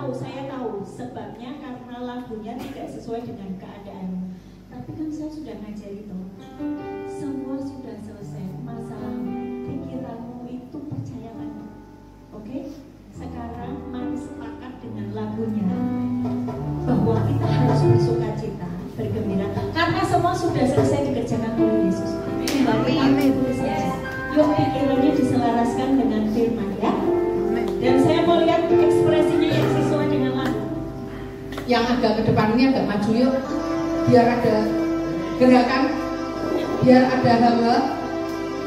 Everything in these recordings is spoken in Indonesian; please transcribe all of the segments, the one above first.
saya tahu sebabnya karena lagunya tidak sesuai dengan keadaan. Tapi kan saya sudah ngajari toh. Semua sudah selesai. Masalah pikiranmu itu percayakan. Oke? Sekarang mari sepakat dengan lagunya bahwa kita harus bersuka cita, bergembira karena semua sudah selesai dikerjakan oleh Yesus. Amin. Yuk pikirannya diselaraskan dengan firman ya. Dan saya mau lihat ekspresinya yang sesuai dengan lagu. Yang agak ke depan ini agak maju yuk. Biar ada gerakan, biar ada hamba.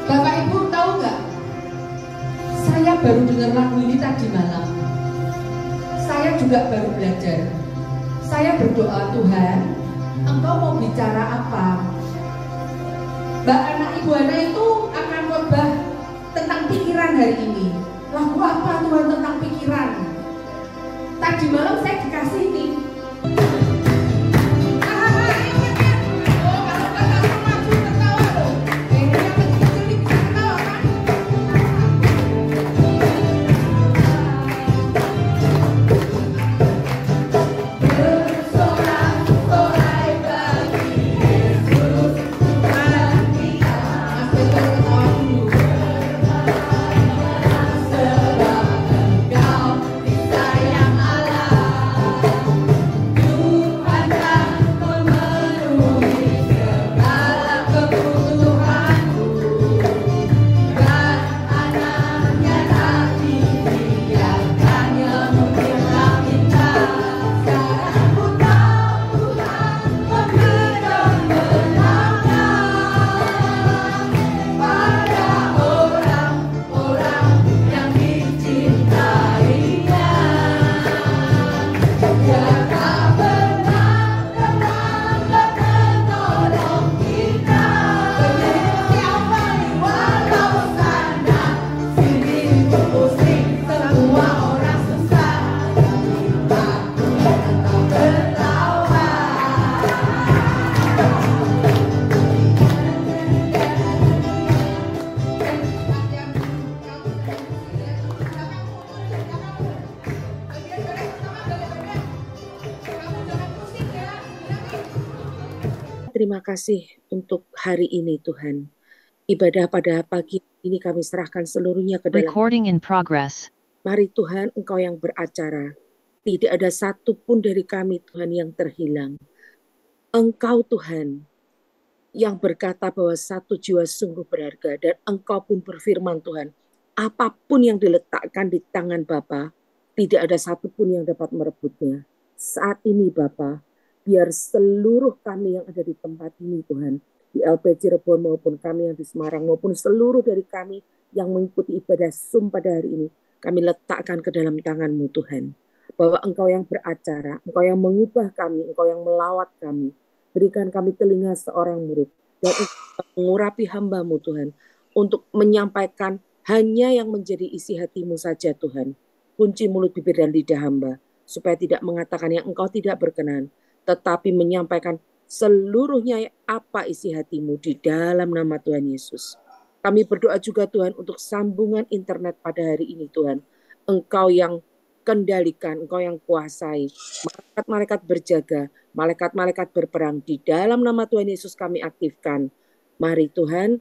Bapak Ibu tahu nggak? Saya baru dengar lagu ini tadi malam. Saya juga baru belajar. Saya berdoa, Tuhan, Engkau mau bicara apa? Mbak anak Ibu Ana itu akan khotbah tentang pikiran hari ini. Lagu apa Tuhan tentang pikiran? Tadi malam saya dikasih ini. Terima kasih untuk hari ini Tuhan. Ibadah pada pagi ini kami serahkan seluruhnya ke dalam. Recording in progress. Mari Tuhan, Engkau yang beracara. Tidak ada satu pun dari kami Tuhan yang terhilang. Engkau Tuhan yang berkata bahwa satu jiwa sungguh berharga. Dan Engkau pun berfirman Tuhan, apapun yang diletakkan di tangan Bapa, tidak ada satu pun yang dapat merebutnya. Saat ini Bapa, biar seluruh kami yang ada di tempat ini Tuhan, di LP Cirebon maupun kami yang di Semarang, maupun seluruh dari kami yang mengikuti ibadah Zoom pada hari ini, kami letakkan ke dalam tangan-Mu Tuhan. Bahwa Engkau yang beracara, Engkau yang mengubah kami, Engkau yang melawat kami. Berikan kami telinga seorang murid, dan mengurapi hamba-Mu Tuhan, untuk menyampaikan hanya yang menjadi isi hati-Mu saja Tuhan. Kunci mulut, bibir, dan lidah hamba, supaya tidak mengatakan yang Engkau tidak berkenan, tetapi menyampaikan seluruhnya apa isi hati-Mu di dalam nama Tuhan Yesus. Kami berdoa juga Tuhan untuk sambungan internet pada hari ini Tuhan. Engkau yang kendalikan, Engkau yang kuasai. Malaikat-malaikat berjaga, malaikat-malaikat berperang. Di dalam nama Tuhan Yesus kami aktifkan. Mari Tuhan,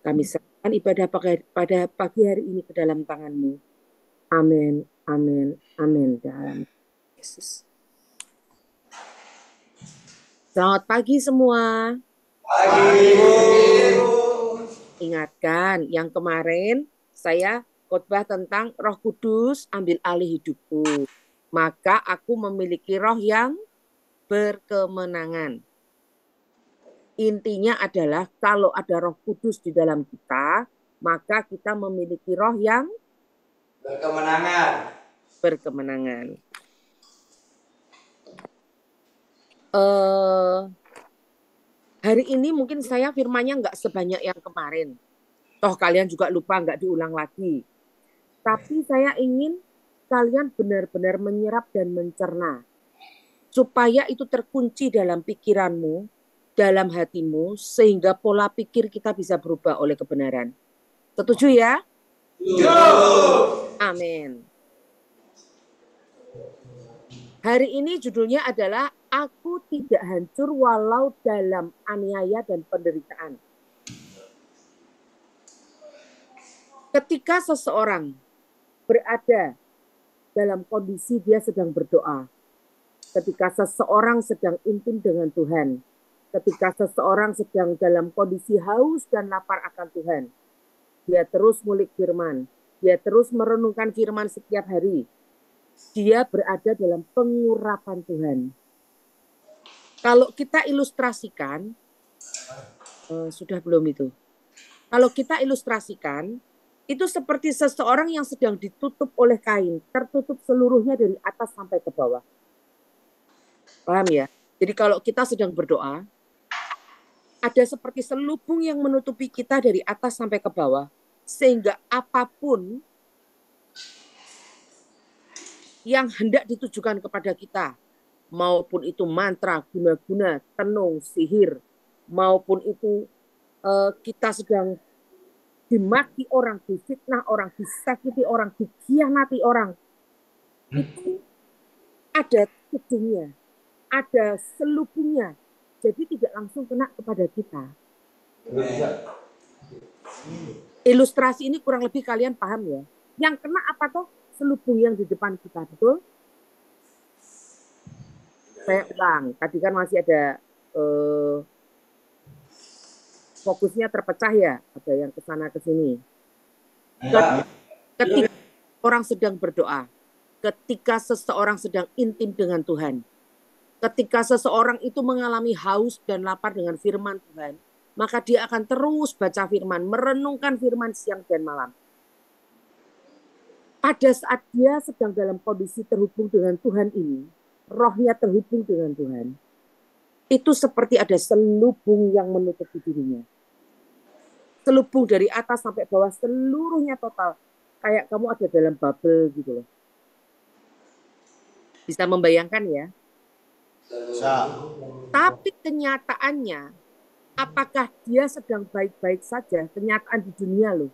kami serahkan ibadah pada pagi hari ini ke dalam tangan-Mu. Amin, amin, amin. Dalam Yesus. Selamat pagi semua. Pagi, Bu. Ingatkan, yang kemarin saya khotbah tentang Roh Kudus ambil alih hidupku. Maka aku memiliki roh yang berkemenangan. Intinya adalah kalau ada Roh Kudus di dalam kita, maka kita memiliki roh yang berkemenangan. Hari ini mungkin saya firmannya nggak sebanyak yang kemarin. Toh kalian juga lupa, nggak diulang lagi. Tapi saya ingin kalian benar-benar menyerap dan mencerna. Supaya itu terkunci dalam pikiranmu, dalam hatimu, sehingga pola pikir kita bisa berubah oleh kebenaran. Setuju ya? Setuju. Amin. Hari ini judulnya adalah Aku Tidak Hancur Walau Dalam Aniaya dan Penderitaan. Ketika seseorang berada dalam kondisi dia sedang berdoa, ketika seseorang sedang intim dengan Tuhan, ketika seseorang sedang dalam kondisi haus dan lapar akan Tuhan, dia terus ngulik firman, dia terus merenungkan firman setiap hari, dia berada dalam pengurapan Tuhan. Kalau kita ilustrasikan, sudah belum itu? Kalau kita ilustrasikan, itu seperti seseorang yang sedang ditutup oleh kain, tertutup seluruhnya dari atas sampai ke bawah. Paham ya? Jadi kalau kita sedang berdoa, ada seperti selubung yang menutupi kita dari atas sampai ke bawah, sehingga apapun yang hendak ditujukan kepada kita, maupun itu mantra, guna-guna, tenung, sihir, maupun itu kita sedang dimaki orang, difitnah orang, disakiti orang, dikhianati orang, itu ada ujungnya, ada selubungnya, jadi tidak langsung kena kepada kita. Ilustrasi ini kurang lebih kalian paham ya? Yang kena apa toh? Selubung yang di depan kita, betul? Saya ulang, tadi kan masih ada fokusnya terpecah ya, ada yang ke sana ke sini. Ketika orang sedang berdoa, ketika seseorang sedang intim dengan Tuhan, ketika seseorang itu mengalami haus dan lapar dengan firman Tuhan, maka dia akan terus baca firman, merenungkan firman siang dan malam. Pada saat dia sedang dalam kondisi terhubung dengan Tuhan ini, rohnya terhubung dengan Tuhan, itu seperti ada selubung yang menutupi dirinya. Selubung dari atas sampai bawah, seluruhnya total. Kayak kamu ada dalam bubble gitu loh. Bisa membayangkan ya? Bisa. Tapi kenyataannya, apakah dia sedang baik-baik saja? Kenyataan di dunia loh.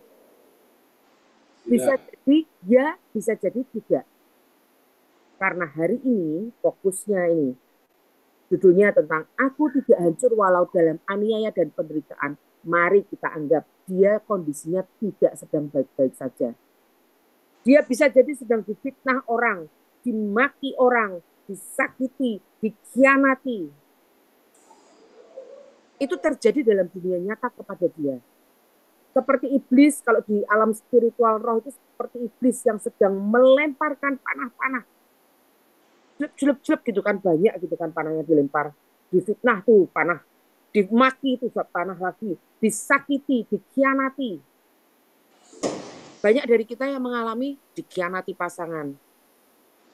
Bisa jadi ya, bisa jadi tidak. Karena hari ini, fokusnya ini, judulnya tentang Aku Tidak Hancur Walau Dalam Aniaya dan Penderitaan. Mari kita anggap dia kondisinya tidak sedang baik-baik saja. Dia bisa jadi sedang difitnah orang, dimaki orang, disakiti, dikhianati. Itu terjadi dalam dunia nyata kepada dia. Seperti iblis, kalau di alam spiritual roh itu seperti iblis yang sedang melemparkan panah-panah. Jelep-jelep gitu kan, banyak gitu kan panahnya dilempar. Difitnah tuh panah. Dimaki itu panah lagi, disakiti, dikhianati. Banyak dari kita yang mengalami dikhianati pasangan,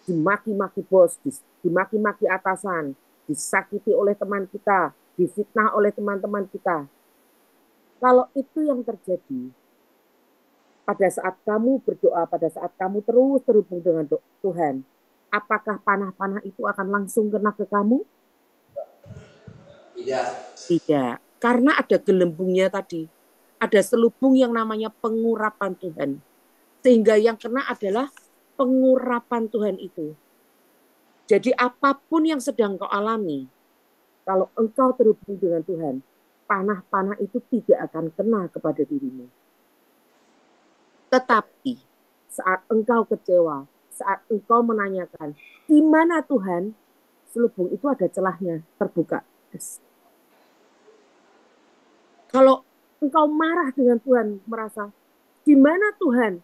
dimaki-maki bos, dimaki-maki atasan, disakiti oleh teman kita, difitnah oleh teman-teman kita. Kalau itu yang terjadi, pada saat kamu berdoa, pada saat kamu terus terhubung dengan Tuhan, apakah panah-panah itu akan langsung kena ke kamu? Tidak, karena ada gelembungnya tadi. Ada selubung yang namanya pengurapan Tuhan. Sehingga yang kena adalah pengurapan Tuhan itu. Jadi apapun yang sedang kau alami, kalau engkau terhubung dengan Tuhan, panah-panah itu tidak akan kena kepada dirimu. Tetapi saat engkau kecewa, saat engkau menanyakan, di mana Tuhan? Selubung itu ada celahnya, terbuka. Kalau engkau marah dengan Tuhan, merasa, di mana Tuhan?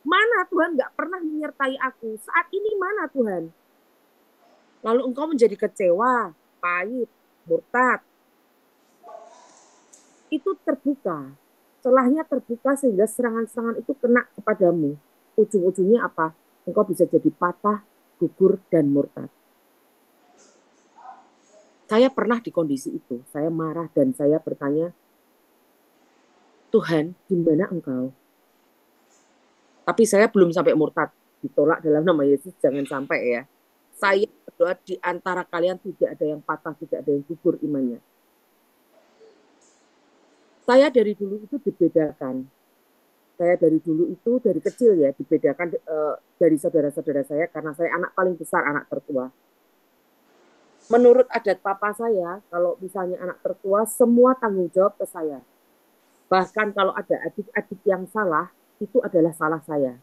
Mana Tuhan nggak pernah menyertai aku? Saat ini mana Tuhan? Lalu engkau menjadi kecewa, pahit, murtad. Itu terbuka. Celahnya terbuka sehingga serangan-serangan itu kena kepadamu. Ujung-ujungnya apa? Engkau bisa jadi patah, gugur, dan murtad. Saya pernah di kondisi itu. Saya marah dan saya bertanya, Tuhan, di mana engkau? Tapi saya belum sampai murtad. Ditolak dalam nama Yesus, jangan sampai ya. Saya berdoa di antara kalian tidak ada yang patah, tidak ada yang gugur imannya. Saya dari dulu itu dibedakan. Saya dari dulu itu, dari kecil ya, dibedakan dari saudara-saudara saya karena saya anak paling besar, anak tertua. Menurut adat papa saya, kalau misalnya anak tertua, semua tanggung jawab ke saya. Bahkan kalau ada adik-adik yang salah, itu adalah salah saya.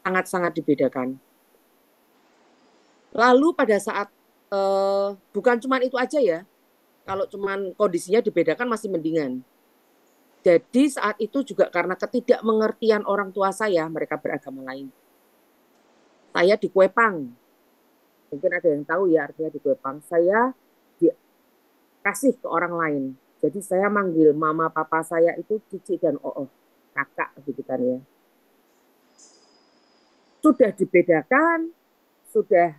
Sangat-sangat dibedakan. Lalu pada saat, bukan cuma itu aja ya, kalau cuman kondisinya dibedakan masih mendingan. Jadi saat itu juga karena ketidakmengertian orang tua saya, mereka beragama lain. Saya dikuepang. Mungkin ada yang tahu ya artinya dikuepang. Saya dikasih ke orang lain. Jadi saya manggil mama papa saya itu Cici dan Oo, kakak gitu kan ya. Sudah dibedakan, sudah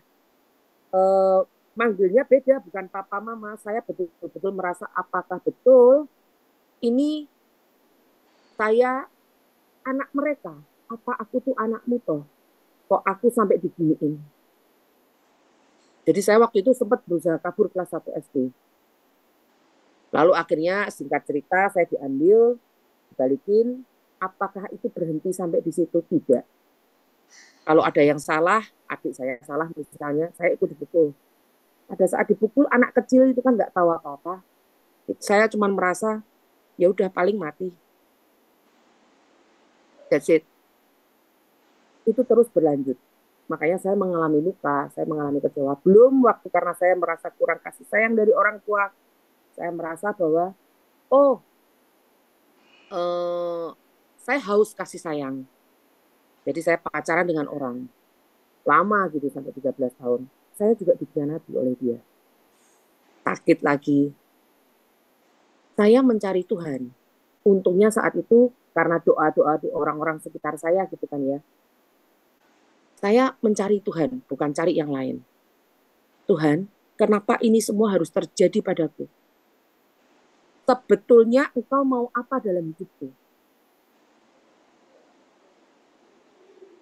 manggilnya beda, bukan papa mama. Saya betul-betul merasa apakah betul ini saya anak mereka, apa aku tuh anakmu toh? Kok aku sampai diginiin? Jadi saya waktu itu sempat berusaha kabur kelas 1 SD. Lalu akhirnya singkat cerita saya diambil, dibalikin. Apakah itu berhenti sampai di situ? Tidak. Kalau ada yang salah, adik saya salah misalnya, saya ikut dipukul. Pada saat dipukul, anak kecil itu kan nggak tahu apa-apa. Saya cuma merasa, ya udah paling mati. That's it. Itu terus berlanjut. Makanya saya mengalami luka, saya mengalami kecewa. Belum waktu karena saya merasa kurang kasih sayang dari orang tua. Saya merasa bahwa, saya haus kasih sayang. Jadi saya pacaran dengan orang. Lama gitu, sampai 13 tahun. Saya juga dikhianati oleh dia. Sakit lagi. Saya mencari Tuhan. Untungnya saat itu, karena doa-doa orang-orang sekitar saya gitu kan ya. Saya mencari Tuhan, bukan cari yang lain. Tuhan, kenapa ini semua harus terjadi padaku? Sebetulnya engkau mau apa dalam hidupku?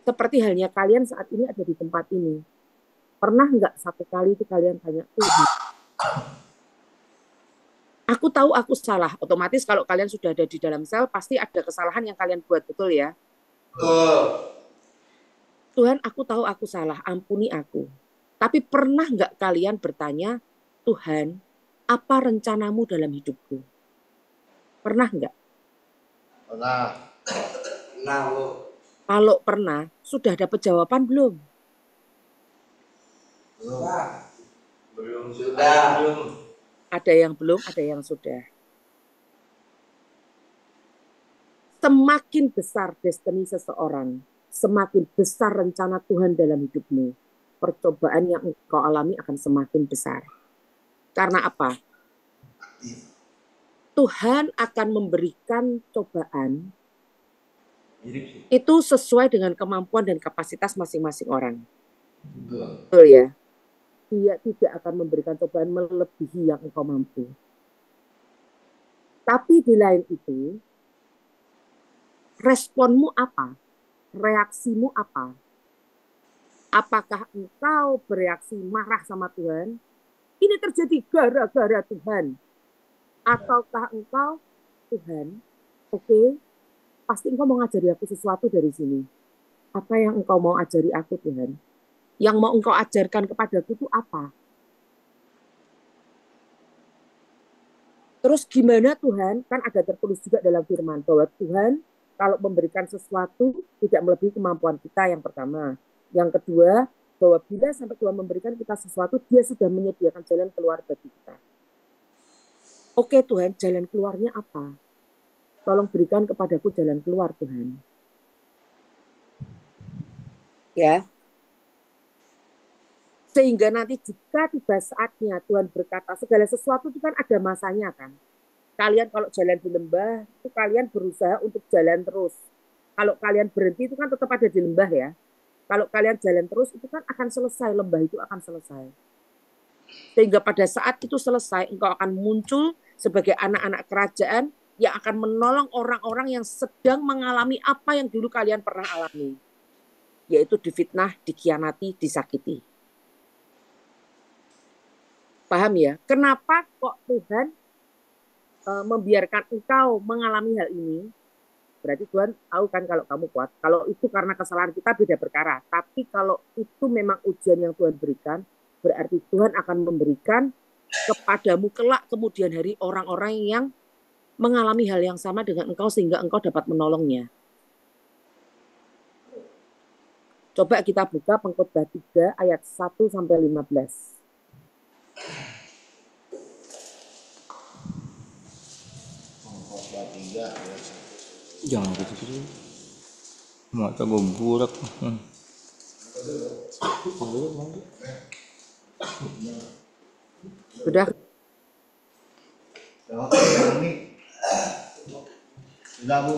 Seperti halnya kalian saat ini ada di tempat ini. Pernah nggak satu kali itu kalian tanya, Tuhan, aku tahu aku salah. Otomatis kalau kalian sudah ada di dalam sel, pasti ada kesalahan yang kalian buat, betul ya? Tuhan, aku tahu aku salah, ampuni aku. Tapi pernah nggak kalian bertanya, Tuhan, apa rencanamu dalam hidupku? Pernah nggak? Pernah. Pernah, Bu. Kalau pernah, sudah dapat jawaban belum? Belum. Belum sudah. Belum. Ada yang belum, ada yang sudah. Semakin besar destiny seseorang, semakin besar rencana Tuhan dalam hidupmu. Percobaan yang engkau alami akan semakin besar. Karena apa? Tuhan akan memberikan cobaan itu sesuai dengan kemampuan dan kapasitas masing-masing orang. Betul ya? Dia tidak akan memberikan cobaan melebihi yang engkau mampu. Tapi di lain itu, responmu apa? Reaksimu apa? Apakah engkau bereaksi marah sama Tuhan? Ini terjadi gara-gara Tuhan. Ataukah engkau, Tuhan, oke, pasti engkau mau ngajari aku sesuatu dari sini. Apa yang engkau mau ajari aku, Tuhan? Yang mau engkau ajarkan kepadaku itu apa? Terus gimana Tuhan? Kan ada tertulis juga dalam firman bahwa Tuhan kalau memberikan sesuatu tidak melebihi kemampuan kita, yang pertama. Yang kedua, bahwa bila sampai Tuhan memberikan kita sesuatu, dia sudah menyediakan jalan keluar bagi kita. Oke Tuhan, jalan keluarnya apa? Tolong berikan kepadaku jalan keluar Tuhan. Ya. Sehingga nanti jika tiba saatnya Tuhan berkata, segala sesuatu itu kan ada masanya kan. Kalian kalau jalan di lembah, itu kalian berusaha untuk jalan terus. Kalau kalian berhenti itu kan tetap ada di lembah ya. Kalau kalian jalan terus itu kan akan selesai, lembah itu akan selesai. Sehingga pada saat itu selesai, engkau akan muncul sebagai anak-anak kerajaan yang akan menolong orang-orang yang sedang mengalami apa yang dulu kalian pernah alami. Yaitu difitnah, dikhianati, disakiti. Paham ya? Kenapa kok Tuhan membiarkan engkau mengalami hal ini? berarti Tuhan tahu kan kalau kamu kuat. Kalau itu karena kesalahan kita beda perkara. Tapi kalau itu memang ujian yang Tuhan berikan, berarti Tuhan akan memberikan kepadamu kelak kemudian hari orang-orang yang mengalami hal yang sama dengan engkau sehingga engkau dapat menolongnya. Coba kita buka Pengkhotbah 3 ayat 1 sampai 15. Jangan gitu. Mata gue burak. Sudah? Sudah, Bu.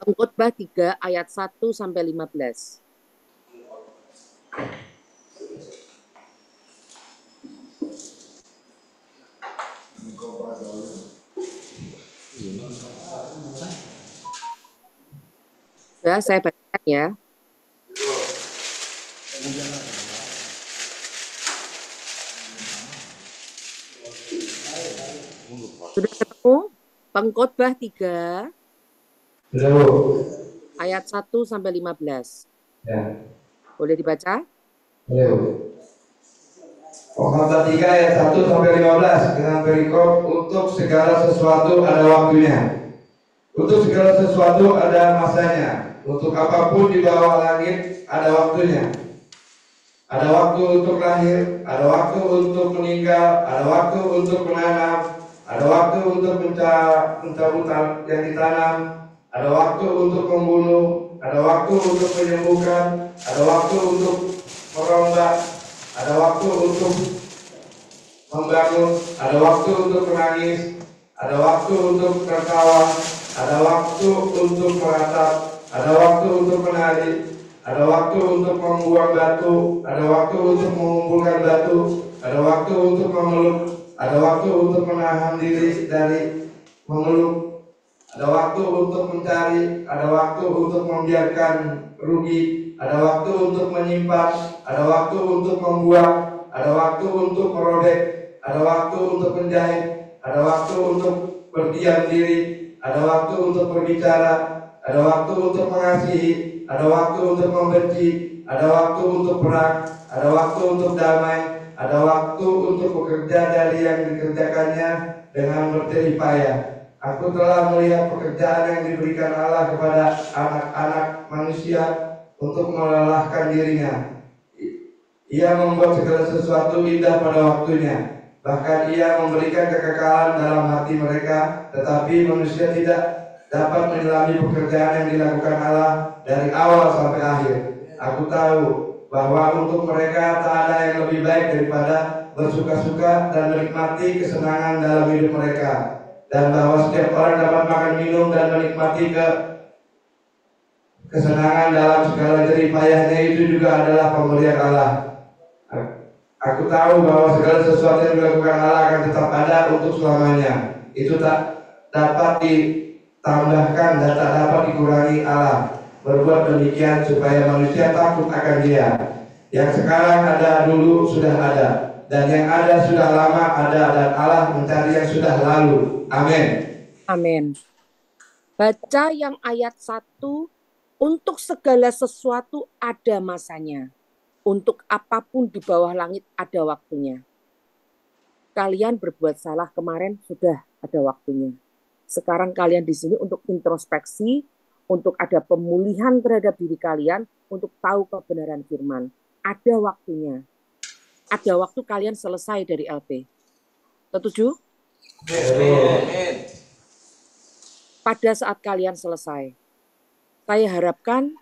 Pengkhotbah 3 ayat 1 sampai 15. Ya, saya bacakan ya. Sudah ketemu? Pengkhotbah 3 ayat 1 sampai 15. Ya. Boleh dibaca? Pengkhotbah 3 ayat 1 sampai 15 dengan perikop untuk segala sesuatu ada waktunya. Untuk segala sesuatu ada masanya. Untuk apapun di bawah langit ada waktunya. Ada waktu untuk lahir, ada waktu untuk meninggal, ada waktu untuk menanam, ada waktu untuk mencabut yang ditanam, ada waktu untuk membunuh, ada waktu untuk menyembuhkan, ada waktu untuk merombak, ada waktu untuk membangun, ada waktu untuk menangis, ada waktu untuk tertawa, ada waktu untuk meratap, ada waktu untuk menari, ada waktu untuk membuang batu, ada waktu untuk mengumpulkan batu, ada waktu untuk memeluk, ada waktu untuk menahan diri dari memeluk, ada waktu untuk mencari, ada waktu untuk membiarkan rugi, ada waktu untuk menyimpan, ada waktu untuk membuang, ada waktu untuk merobek, ada waktu untuk menjahit, ada waktu untuk berdiam diri, ada waktu untuk berbicara, ada waktu untuk mengasihi, ada waktu untuk membenci, ada waktu untuk perang, ada waktu untuk damai, ada waktu untuk bekerja dari yang dikerjakannya dengan berjerih payah. Aku telah melihat pekerjaan yang diberikan Allah kepada anak-anak manusia untuk melelahkan dirinya. Ia membuat segala sesuatu indah pada waktunya. Bahkan ia memberikan kekekalan dalam hati mereka, tetapi manusia tidak dapat menyelami pekerjaan yang dilakukan Allah dari awal sampai akhir. Aku tahu bahwa untuk mereka tak ada yang lebih baik daripada bersuka-suka dan menikmati kesenangan dalam hidup mereka, dan bahwa setiap orang dapat makan minum dan menikmati kesenangan dalam segala jerih payahnya itu juga adalah pemberian Allah. Aku tahu bahwa segala sesuatu yang dilakukan Allah akan tetap ada untuk selamanya. Itu tak dapat ditambahkan dan tak dapat dikurangi Allah. Berbuat demikian supaya manusia takut akan Dia. Yang sekarang ada dulu sudah ada, dan yang ada sudah lama ada, dan Allah mencari yang sudah lalu. Amin. Amin. Baca yang ayat 1. Untuk segala sesuatu ada masanya. Untuk apapun di bawah langit ada waktunya. Kalian berbuat salah kemarin sudah ada waktunya. Sekarang kalian di sini untuk introspeksi, untuk ada pemulihan terhadap diri kalian, untuk tahu kebenaran firman. Ada waktunya. Ada waktu kalian selesai dari LP. Setuju? Amin. Pada saat kalian selesai, saya harapkan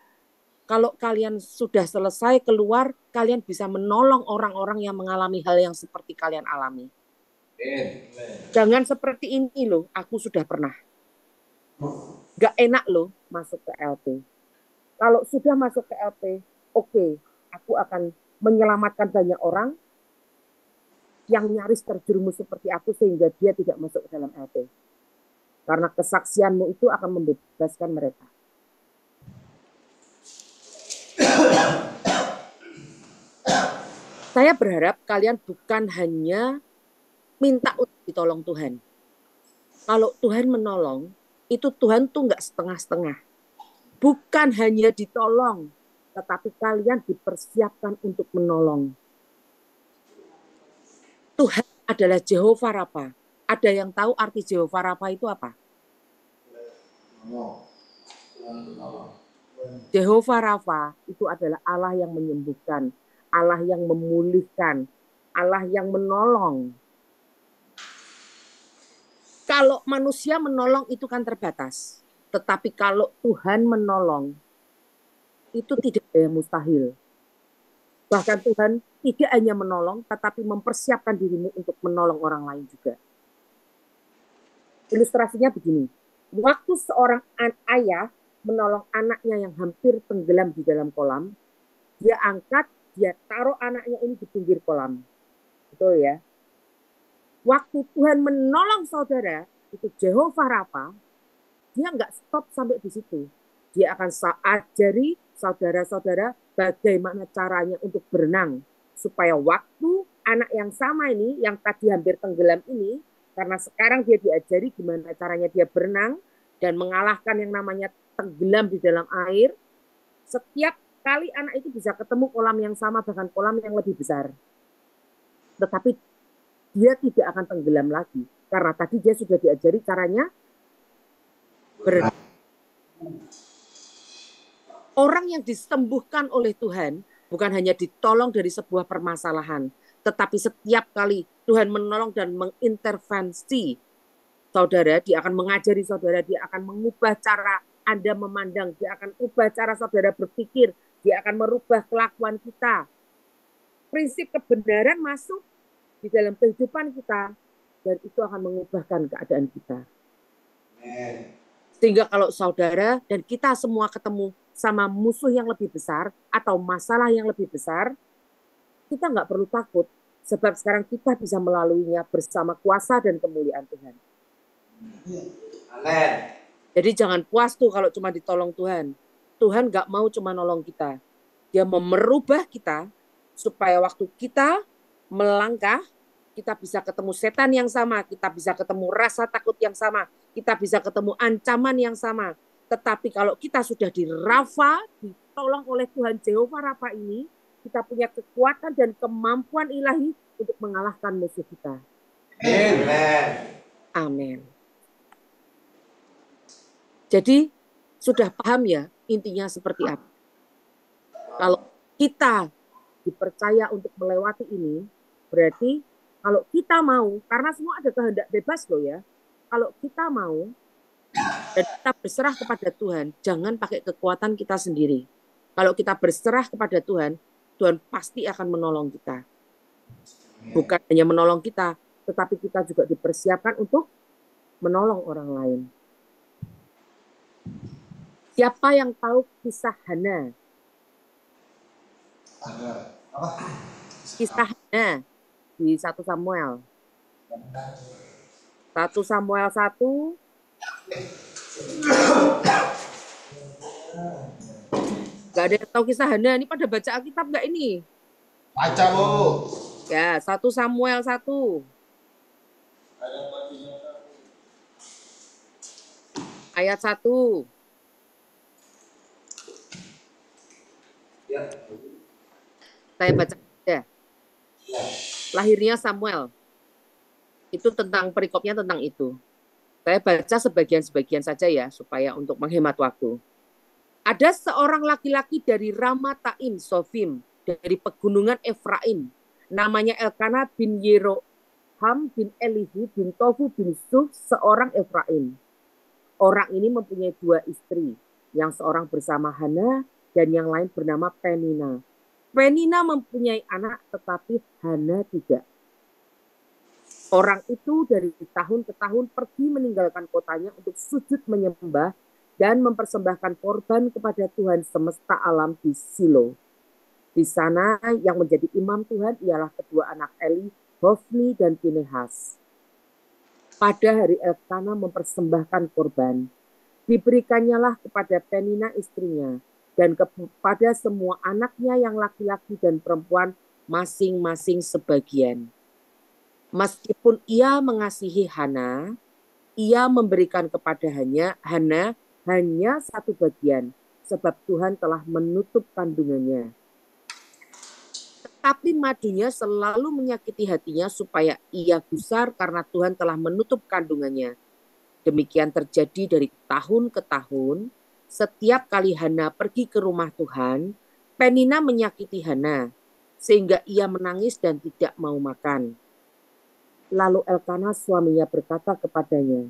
kalau kalian sudah selesai keluar, kalian bisa menolong orang-orang yang mengalami hal yang seperti kalian alami. Jangan seperti ini loh, aku sudah pernah. Gak enak loh masuk ke LP. Kalau sudah masuk ke LP, oke, aku akan menyelamatkan banyak orang yang nyaris terjerumus seperti aku sehingga dia tidak masuk ke dalam LP. Karena kesaksianmu itu akan membebaskan mereka. Saya berharap kalian bukan hanya minta untuk ditolong Tuhan. Kalau Tuhan menolong, itu Tuhan tuh nggak setengah-setengah. Bukan hanya ditolong, tetapi kalian dipersiapkan untuk menolong. Tuhan adalah Jehovah Rafa. Ada yang tahu arti Jehovah Rafa itu apa? Jehovah Rafa itu adalah Allah yang menyembuhkan, Allah yang memulihkan, Allah yang menolong. Kalau manusia menolong itu kan terbatas. Tetapi kalau Tuhan menolong, itu tidak ada yang mustahil. Bahkan Tuhan tidak hanya menolong, tetapi mempersiapkan dirimu untuk menolong orang lain juga. Ilustrasinya begini. Waktu seorang ayah menolong anaknya yang hampir tenggelam di dalam kolam, dia angkat, dia taruh anaknya ini di pinggir kolam. Betul ya? Waktu Tuhan menolong saudara, itu Jehovah Rafa, dia nggak stop sampai di situ. Dia akan ajari saudara-saudara bagaimana caranya untuk berenang. Supaya waktu anak yang sama ini, yang tadi hampir tenggelam ini, karena sekarang dia diajari gimana caranya dia berenang dan mengalahkan yang namanya tenggelam di dalam air, setiap kali anak itu bisa ketemu kolam yang sama, bahkan kolam yang lebih besar. Tetapi dia tidak akan tenggelam lagi. Karena tadi dia sudah diajari caranya berenang. Orang yang disembuhkan oleh Tuhan bukan hanya ditolong dari sebuah permasalahan, tetapi setiap kali Tuhan menolong dan mengintervensi saudara, dia akan mengajari saudara, dia akan mengubah cara Anda memandang, dia akan ubah cara saudara berpikir, dia akan merubah kelakuan kita. Prinsip kebenaran masuk di dalam kehidupan kita, dan itu akan mengubahkan keadaan kita. Sehingga kalau saudara dan kita semua ketemu sama musuh yang lebih besar atau masalah yang lebih besar, kita nggak perlu takut, sebab sekarang kita bisa melaluinya bersama kuasa dan kemuliaan Tuhan. Amen. Jadi jangan puas tuh kalau cuma ditolong Tuhan. Tuhan nggak mau cuma nolong kita. Dia mau merubah kita supaya waktu kita melangkah, kita bisa ketemu setan yang sama, kita bisa ketemu rasa takut yang sama, kita bisa ketemu ancaman yang sama. Tetapi kalau kita sudah di Rafa, ditolong oleh Tuhan Jehovah Rafa ini, kita punya kekuatan dan kemampuan ilahi untuk mengalahkan musuh kita. Amen. Amin. Jadi sudah paham ya intinya seperti apa? Kalau kita dipercaya untuk melewati ini, berarti kalau kita mau, karena semua ada kehendak bebas loh ya. Kalau kita mau dan kita berserah kepada Tuhan, jangan pakai kekuatan kita sendiri. Kalau kita berserah kepada Tuhan, Tuhan pasti akan menolong kita. Bukan hanya menolong kita, tetapi kita juga dipersiapkan untuk menolong orang lain. Siapa yang tahu kisah Hana? Kisah Hana di 1 Samuel. 1 Samuel 1. Gak ada yang tahu kisah Hana. Ini pada baca Alkitab gak ini? Baca, Bu. Ya, 1 Samuel 1. Ayat 1. Ya. Saya baca ya. Lahirnya Samuel. Itu tentang perikopnya tentang itu. Saya baca sebagian-sebagian saja ya, supaya untuk menghemat waktu. Ada seorang laki-laki dari Ramataim Sofim, dari pegunungan Efraim. Namanya Elkanah bin Yeroham bin Elihu bin Tofu bin Suf, seorang Efraim. Orang ini mempunyai 2 istri, yang seorang bersama Hana dan yang lain bernama Penina. Penina mempunyai anak, tetapi Hana tidak. Orang itu dari tahun ke tahun pergi meninggalkan kotanya untuk sujud menyembah dan mempersembahkan korban kepada Tuhan semesta alam di Silo. Di sana yang menjadi imam Tuhan ialah kedua anak Eli, Hofni dan Pinehas. Pada hari Elkanah mempersembahkan korban, diberikannya kepada Penina istrinya dan kepada semua anaknya yang laki-laki dan perempuan masing-masing sebagian. Meskipun ia mengasihi Hana, ia memberikan kepada Hana hanya satu bagian, sebab Tuhan telah menutup kandungannya. Tetapi madunya selalu menyakiti hatinya supaya ia gusar karena Tuhan telah menutup kandungannya. Demikian terjadi dari tahun ke tahun. Setiap kali Hana pergi ke rumah Tuhan, Penina menyakiti Hana, sehingga ia menangis dan tidak mau makan. Lalu Elkana suaminya berkata kepadanya,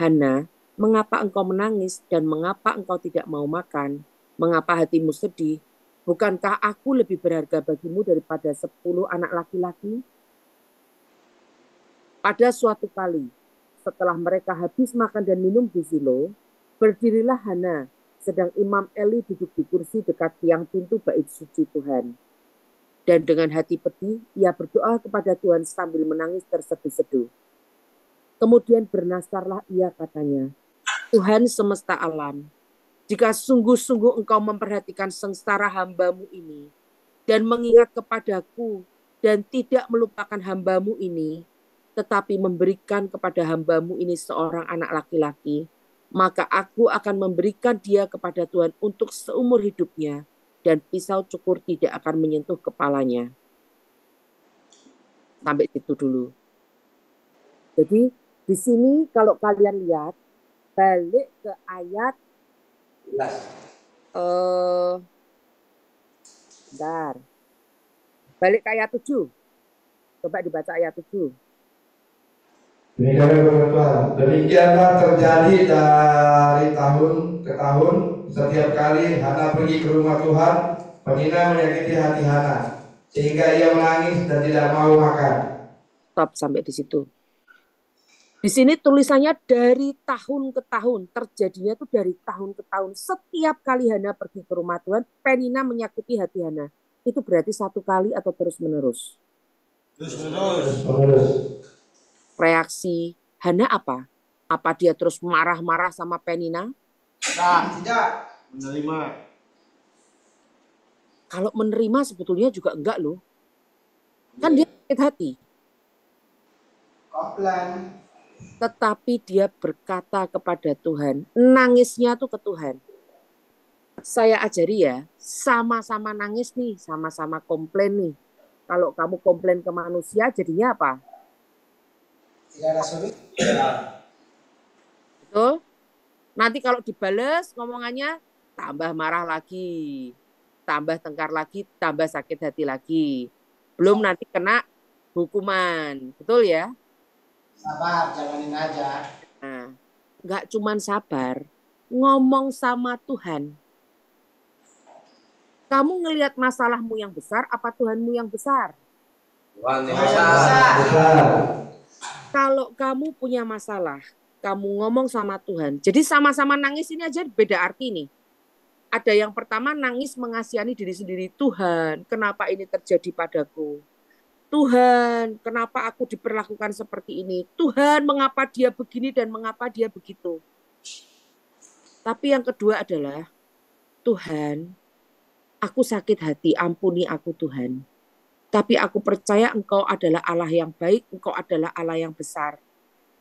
Hana, mengapa engkau menangis dan mengapa engkau tidak mau makan? Mengapa hatimu sedih? Bukankah aku lebih berharga bagimu daripada 10 anak laki-laki? Pada suatu kali, setelah mereka habis makan dan minum di Silo, berdirilah Hana, sedang Imam Eli duduk di kursi dekat tiang pintu bait suci Tuhan. Dan dengan hati pedih, ia berdoa kepada Tuhan sambil menangis terseduh-seduh. Kemudian bernasarlah ia katanya, Tuhan semesta alam, jika sungguh-sungguh engkau memperhatikan sengsara hamba-Mu ini, dan mengingat kepadaku, dan tidak melupakan hamba-Mu ini, tetapi memberikan kepada hamba-Mu ini seorang anak laki-laki, maka aku akan memberikan dia kepada Tuhan untuk seumur hidupnya, dan pisau cukur tidak akan menyentuh kepalanya. Sampai situ dulu. Jadi di sini kalau kalian lihat, balik ke ayat bentar. Balik ke ayat 7. Coba dibaca ayat 7. Demikianlah terjadi dari tahun ke tahun. Setiap kali Hana pergi ke rumah Tuhan, Penina menyakiti hati Hana, sehingga ia menangis dan tidak mau makan. Stop sampai di situ. Di sini tulisannya dari tahun ke tahun. Terjadinya itu dari tahun ke tahun. Setiap kali Hana pergi ke rumah Tuhan, Penina menyakiti hati Hana. Itu berarti satu kali atau terus-menerus? Terus-menerus. Reaksi Hana apa? Apa dia terus marah-marah sama Penina? Tidak. Menerima. Kalau menerima sebetulnya juga enggak loh. Kan dia sakit hati. Komplain. Tetapi dia berkata kepada Tuhan, nangisnya tuh ke Tuhan. Saya ajari ya, sama-sama nangis nih, sama-sama komplain nih. Kalau kamu komplain ke manusia, jadinya apa? Tidak ada solusi. Betul? Nanti kalau dibales ngomongannya, tambah marah lagi, tambah tengkar lagi, tambah sakit hati lagi. Belum nanti kena hukuman, betul ya? Sabar, jalanin aja. Nah, nggak cuman sabar, ngomong sama Tuhan. Kamu ngelihat masalahmu yang besar, apa Tuhanmu yang besar? Tuhan yang besar. Kalau kamu punya masalah, kamu ngomong sama Tuhan. Jadi sama-sama nangis ini aja beda arti nih. Ada yang pertama nangis mengasihani diri sendiri. Tuhan, kenapa ini terjadi padaku? Tuhan, kenapa aku diperlakukan seperti ini? Tuhan, mengapa dia begini dan mengapa dia begitu? Tapi yang kedua adalah, Tuhan, aku sakit hati, ampuni aku Tuhan. Tapi aku percaya Engkau adalah Allah yang baik, Engkau adalah Allah yang besar.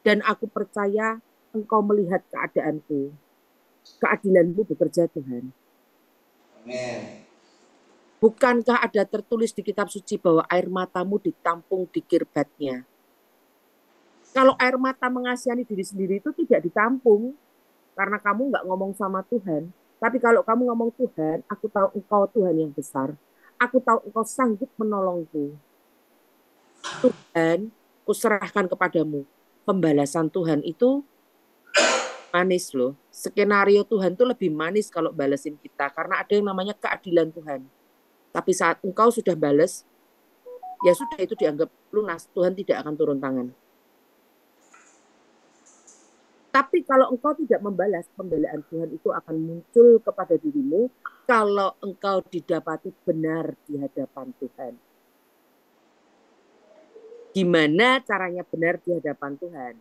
Dan aku percaya Engkau melihat keadaanku. Keadilan-Mu bekerja Tuhan. Amin. Bukankah ada tertulis di kitab suci bahwa air matamu ditampung di kirbatnya? Kalau air mata mengasihani diri sendiri itu tidak ditampung. Karena kamu nggak ngomong sama Tuhan. Tapi kalau kamu ngomong Tuhan, aku tahu Engkau Tuhan yang besar. Aku tahu Engkau sanggup menolongku. Tuhan, kuserahkan kepadamu. Pembalasan Tuhan itu manis loh. Skenario Tuhan itu lebih manis kalau balesin kita. Karena ada yang namanya keadilan Tuhan. Tapi saat engkau sudah balas, ya sudah itu dianggap lunas. Tuhan tidak akan turun tangan. Tapi kalau engkau tidak membalas, pembelaan Tuhan itu akan muncul kepada dirimu kalau engkau didapati benar di hadapan Tuhan. Gimana caranya benar di hadapan Tuhan?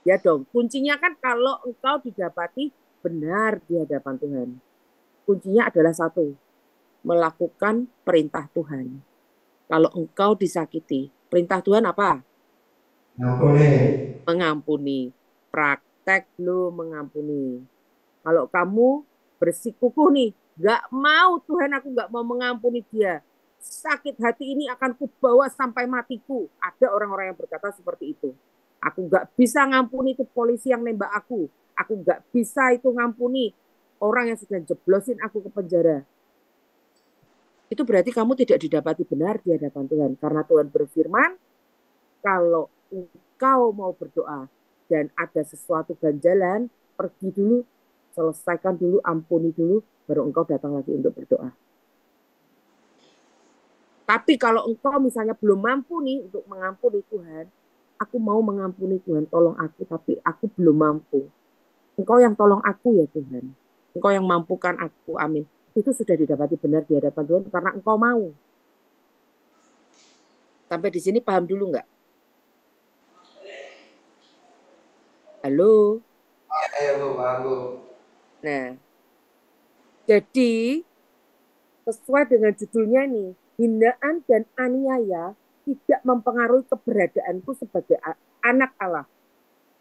Ya dong, kuncinya kan kalau engkau didapati benar di hadapan Tuhan. Kuncinya adalah satu, melakukan perintah Tuhan. Kalau engkau disakiti, perintah Tuhan apa? Ampuni. Mengampuni. Praktek lu mengampuni. Kalau kamu bersikukuh nih, nggak mau Tuhan, aku nggak mau mengampuni dia. Sakit hati ini akan kubawa sampai matiku. Ada orang-orang yang berkata seperti itu. Aku nggak bisa ngampuni itu polisi yang nembak aku. Aku nggak bisa itu ngampuni orang yang sudah jeblosin aku ke penjara. Itu berarti kamu tidak didapati benar di hadapan Tuhan. Karena Tuhan berfirman, kalau engkau mau berdoa dan ada sesuatu ganjalan, pergi dulu, selesaikan dulu, ampuni dulu, baru engkau datang lagi untuk berdoa. Tapi kalau engkau misalnya belum mampu nih untuk mengampuni Tuhan, aku mau mengampuni Tuhan, tolong aku, tapi aku belum mampu. Engkau yang tolong aku ya Tuhan. Engkau yang mampukan aku, amin. Itu sudah didapati benar di hadapan Tuhan karena engkau mau. Sampai di sini paham dulu nggak? Halo? Ya, Bu, paham, Bu. Nah, jadi sesuai dengan judulnya nih, hinaan dan aniaya tidak mempengaruhi keberadaanku sebagai anak Allah.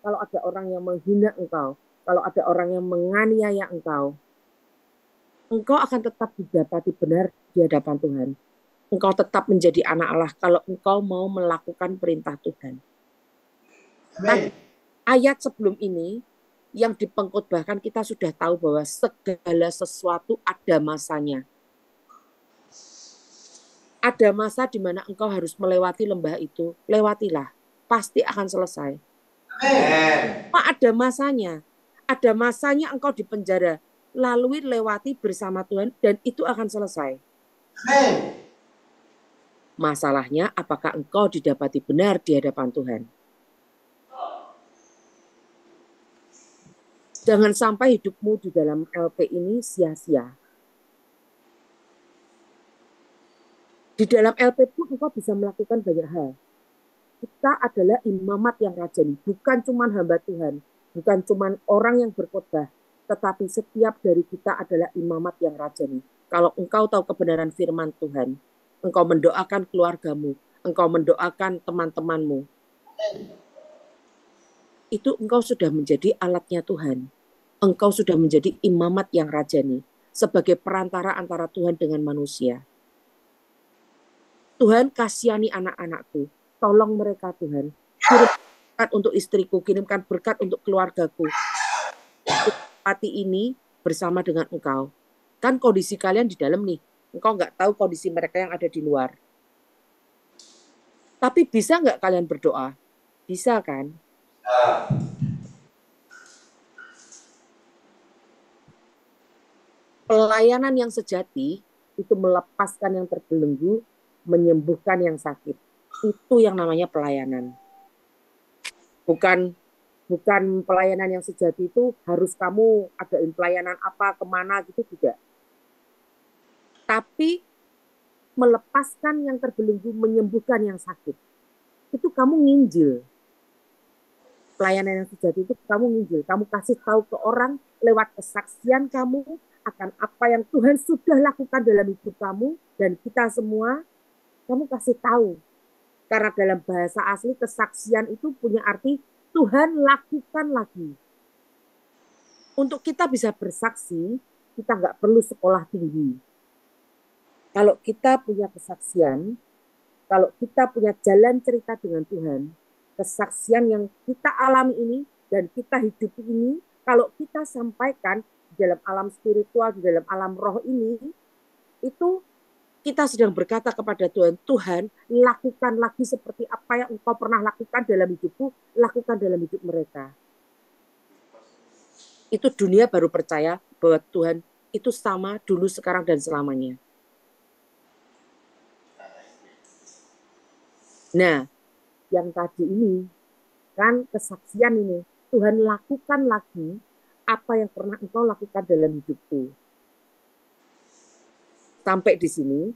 Kalau ada orang yang menghina engkau, kalau ada orang yang menganiaya engkau akan tetap didapati benar di hadapan Tuhan. Engkau tetap menjadi anak Allah kalau engkau mau melakukan perintah Tuhan. Tapi ayat sebelum ini yang dipengkhotbahkan kita sudah tahu bahwa segala sesuatu ada masanya. Ada masa di mana engkau harus melewati lembah itu, lewatilah, pasti akan selesai. Amin. Ada masanya. Ada masanya engkau di penjara, lalui lewati bersama Tuhan dan itu akan selesai. Amin. Masalahnya apakah engkau didapati benar di hadapan Tuhan? Jangan sampai hidupmu di dalam LP ini sia-sia. Di dalam LP pun engkau bisa melakukan banyak hal. Kita adalah imamat yang rajani, bukan cuma hamba Tuhan, bukan cuma orang yang berkhotbah, tetapi setiap dari kita adalah imamat yang rajani. Kalau engkau tahu kebenaran firman Tuhan, engkau mendoakan keluargamu, engkau mendoakan teman-temanmu, itu engkau sudah menjadi alatnya Tuhan. Engkau sudah menjadi imamat yang rajani, sebagai perantara antara Tuhan dengan manusia. Tuhan, kasihani anak-anakku, tolong mereka Tuhan. Kirim berkat untuk istriku, kirimkan berkat untuk keluargaku. Hati ini bersama dengan engkau. Kan kondisi kalian di dalam nih, engkau nggak tahu kondisi mereka yang ada di luar. Tapi bisa nggak kalian berdoa? Bisa kan? Pelayanan yang sejati itu melepaskan yang terbelenggu, menyembuhkan yang sakit. Itu yang namanya pelayanan. Bukan pelayanan yang sejati itu harus kamu adain pelayanan apa, kemana gitu, tidak. Tapi melepaskan yang terbelenggu, menyembuhkan yang sakit. Itu kamu nginjil. Pelayanan yang sejati itu kamu nginjil. Kamu kasih tahu ke orang lewat kesaksian kamu akan apa yang Tuhan sudah lakukan dalam hidup kamu dan kita semua, kamu kasih tahu. Karena dalam bahasa asli kesaksian itu punya arti Tuhan lakukan lagi. Untuk kita bisa bersaksi, kita nggak perlu sekolah tinggi. Kalau kita punya kesaksian, kalau kita punya jalan cerita dengan Tuhan, kesaksian yang kita alami ini dan kita hidupi ini, kalau kita sampaikan di dalam alam spiritual, di dalam alam roh ini, itu kita sedang berkata kepada Tuhan, Tuhan, lakukan lagi seperti apa yang Engkau pernah lakukan dalam hidupku, lakukan dalam hidup mereka. Itu dunia baru percaya bahwa Tuhan itu sama dulu, sekarang, dan selamanya. Nah, yang tadi ini, kan kesaksian ini, Tuhan lakukan lagi apa yang pernah engkau lakukan dalam hidupku. Sampai di sini,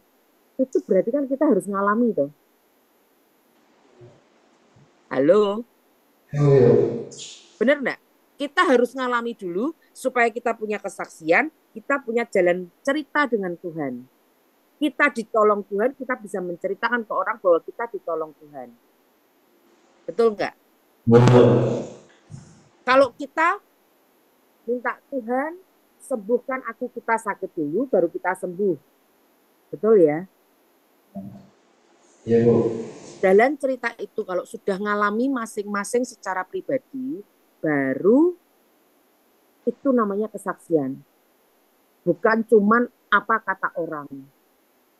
itu berarti kan kita harus ngalami toh. Halo? Benar enggak? Kita harus ngalami dulu supaya kita punya kesaksian, kita punya jalan cerita dengan Tuhan. Kita ditolong Tuhan, kita bisa menceritakan ke orang bahwa kita ditolong Tuhan. Betul nggak? Betul. Kalau kita minta Tuhan sembuhkan aku, kita sakit dulu baru kita sembuh. Betul ya? Iya, Bu. Dalam cerita itu kalau sudah ngalami masing-masing secara pribadi, baru itu namanya kesaksian. Bukan cuman apa kata orang.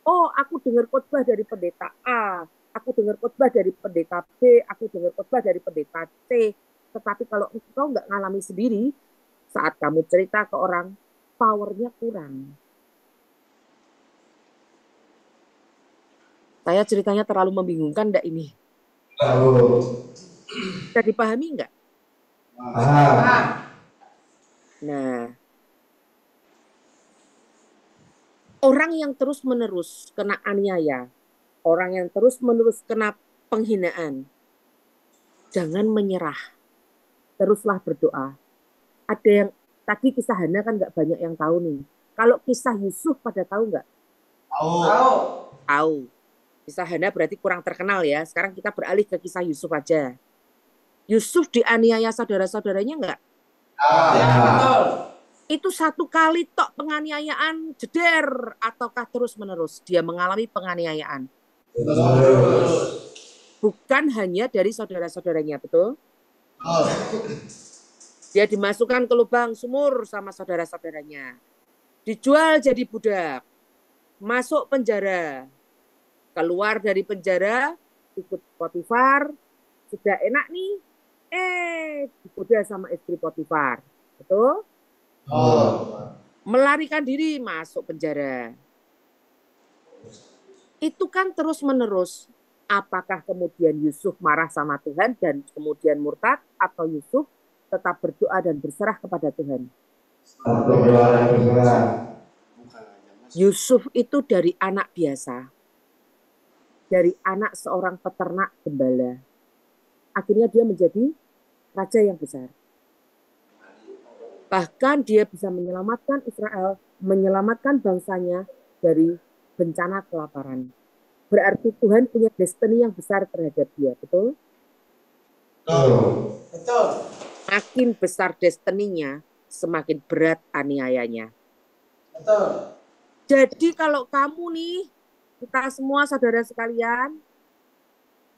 Oh, aku dengar khotbah dari pendeta A, aku dengar khotbah dari pendeta B, aku dengar khotbah dari pendeta C. Tetapi kalau engkau nggak ngalami sendiri, saat kamu cerita ke orang, powernya kurang. Saya ceritanya terlalu membingungkan enggak ini? Tahu. Bisa dipahami enggak? Paham. Nah, orang yang terus-menerus kena aniaya, orang yang terus-menerus kena penghinaan, jangan menyerah. Teruslah berdoa. Ada yang tadi kisah Hana kan nggak banyak yang tahu nih. Kalau kisah Yusuf pada tahu nggak? Tahu. Tahu. Kisah Hana berarti kurang terkenal ya. Sekarang kita beralih ke kisah Yusuf aja. Yusuf dianiaya saudara-saudaranya nggak? Ya, betul. Itu satu kali tok penganiayaan jeder ataukah terus-menerus dia mengalami penganiayaan? Terus. Bukan hanya dari saudara-saudaranya, betul? Oh. Dia dimasukkan ke lubang sumur sama saudara-saudaranya. Dijual jadi budak. Masuk penjara. Keluar dari penjara, ikut Potifar. Sudah enak nih. Digoda sama istri Potifar. Betul? Oh. Melarikan diri masuk penjara. Itu kan terus-menerus. Apakah kemudian Yusuf marah sama Tuhan dan kemudian murtad, atau Yusuf tetap berdoa dan berserah kepada Tuhan? Berdoa dan berserah. Yusuf itu dari anak biasa, dari anak seorang peternak gembala. Akhirnya dia menjadi raja yang besar. Bahkan dia bisa menyelamatkan Israel, menyelamatkan bangsanya dari bencana kelaparan. Berarti Tuhan punya destiny yang besar terhadap dia, betul? Betul. Makin besar destiny-nya, semakin berat aniayanya. Betul. Jadi kalau kamu nih, kita semua saudara sekalian,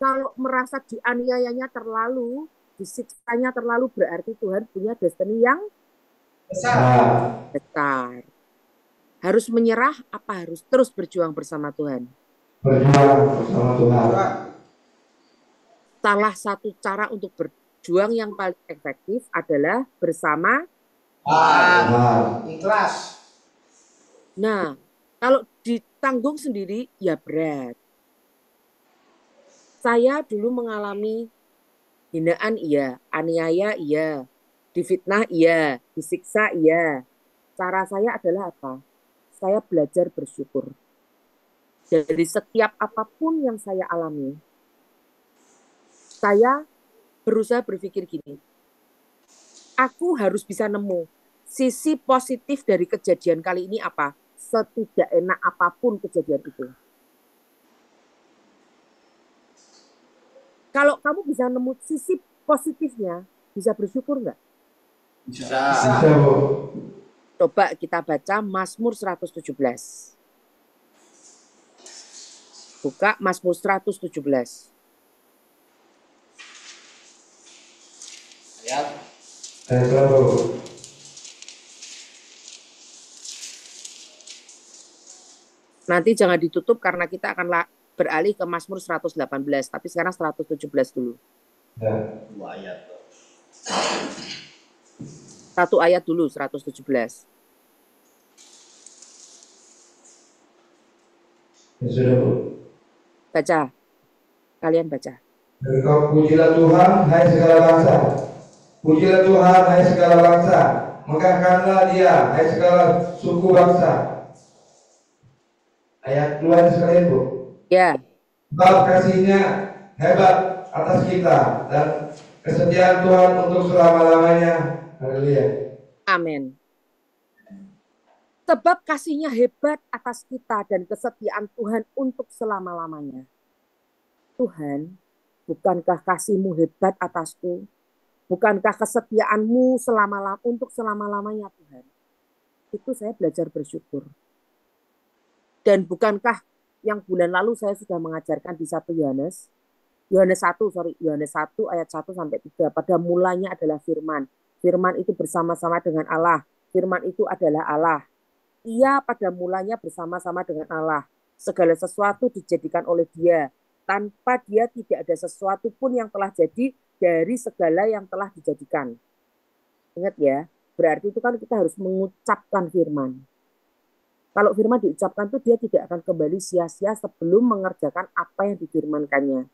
kalau merasa dianiayanya terlalu, disiksanya terlalu, berarti Tuhan punya destiny yang besar. Harus menyerah apa harus terus berjuang bersama Tuhan? Berjuang bersama Tuhan. Salah satu cara untuk berjuang yang paling efektif adalah bersama Tuhan. Ikhlas. Nah, kalau ditanggung sendiri ya berat. Saya dulu mengalami hinaan iya, aniaya iya, difitnah iya, disiksa iya. Cara saya adalah apa? Saya belajar bersyukur. Dari setiap apapun yang saya alami, saya berusaha berpikir gini, aku harus bisa nemu sisi positif dari kejadian kali ini apa? Setidak enak apapun kejadian itu. Kalau kamu bisa nemu sisi positifnya, bisa bersyukur nggak? Bisa. Bisa, Bu. Coba kita baca Mazmur 117. Buka Mazmur 117. Ayat. Ayat berapa, Bu? Nanti jangan ditutup karena kita akan beralih ke Mazmur 118. Tapi sekarang 117 dulu. Ya. 2 ayat. Satu ayat dulu, 117. Ya sudah, Bu. Baca. Kalian baca. Engkau pujilah Tuhan, hai segala bangsa. Pujilah Tuhan, hai segala bangsa. Megahkanlah Dia, hai segala suku bangsa. Ayat 2 sekalian, Bu. Ya. Sebab kasih-Nya hebat atas kita dan kesetiaan Tuhan untuk selama-lamanya. Haleluya. Amin. Sebab kasih-Nya hebat atas kita dan kesetiaan Tuhan untuk selama-lamanya. Tuhan bukankah kasih-Mu hebat atasku? Bukankah kesetiaan-Mu untuk selama-lamanya Tuhan? Itu saya belajar bersyukur. Dan bukankah yang bulan lalu saya sudah mengajarkan di 1 Yohanes 1 ayat 1 sampai 3. Pada mulanya adalah firman. Firman itu bersama-sama dengan Allah. Firman itu adalah Allah. Ia pada mulanya bersama-sama dengan Allah. Segala sesuatu dijadikan oleh Dia. Tanpa Dia tidak ada sesuatu pun yang telah jadi dari segala yang telah dijadikan. Ingat ya, berarti itu kan kita harus mengucapkan firman. Kalau firman diucapkan itu dia tidak akan kembali sia-sia sebelum mengerjakan apa yang difirmankannya.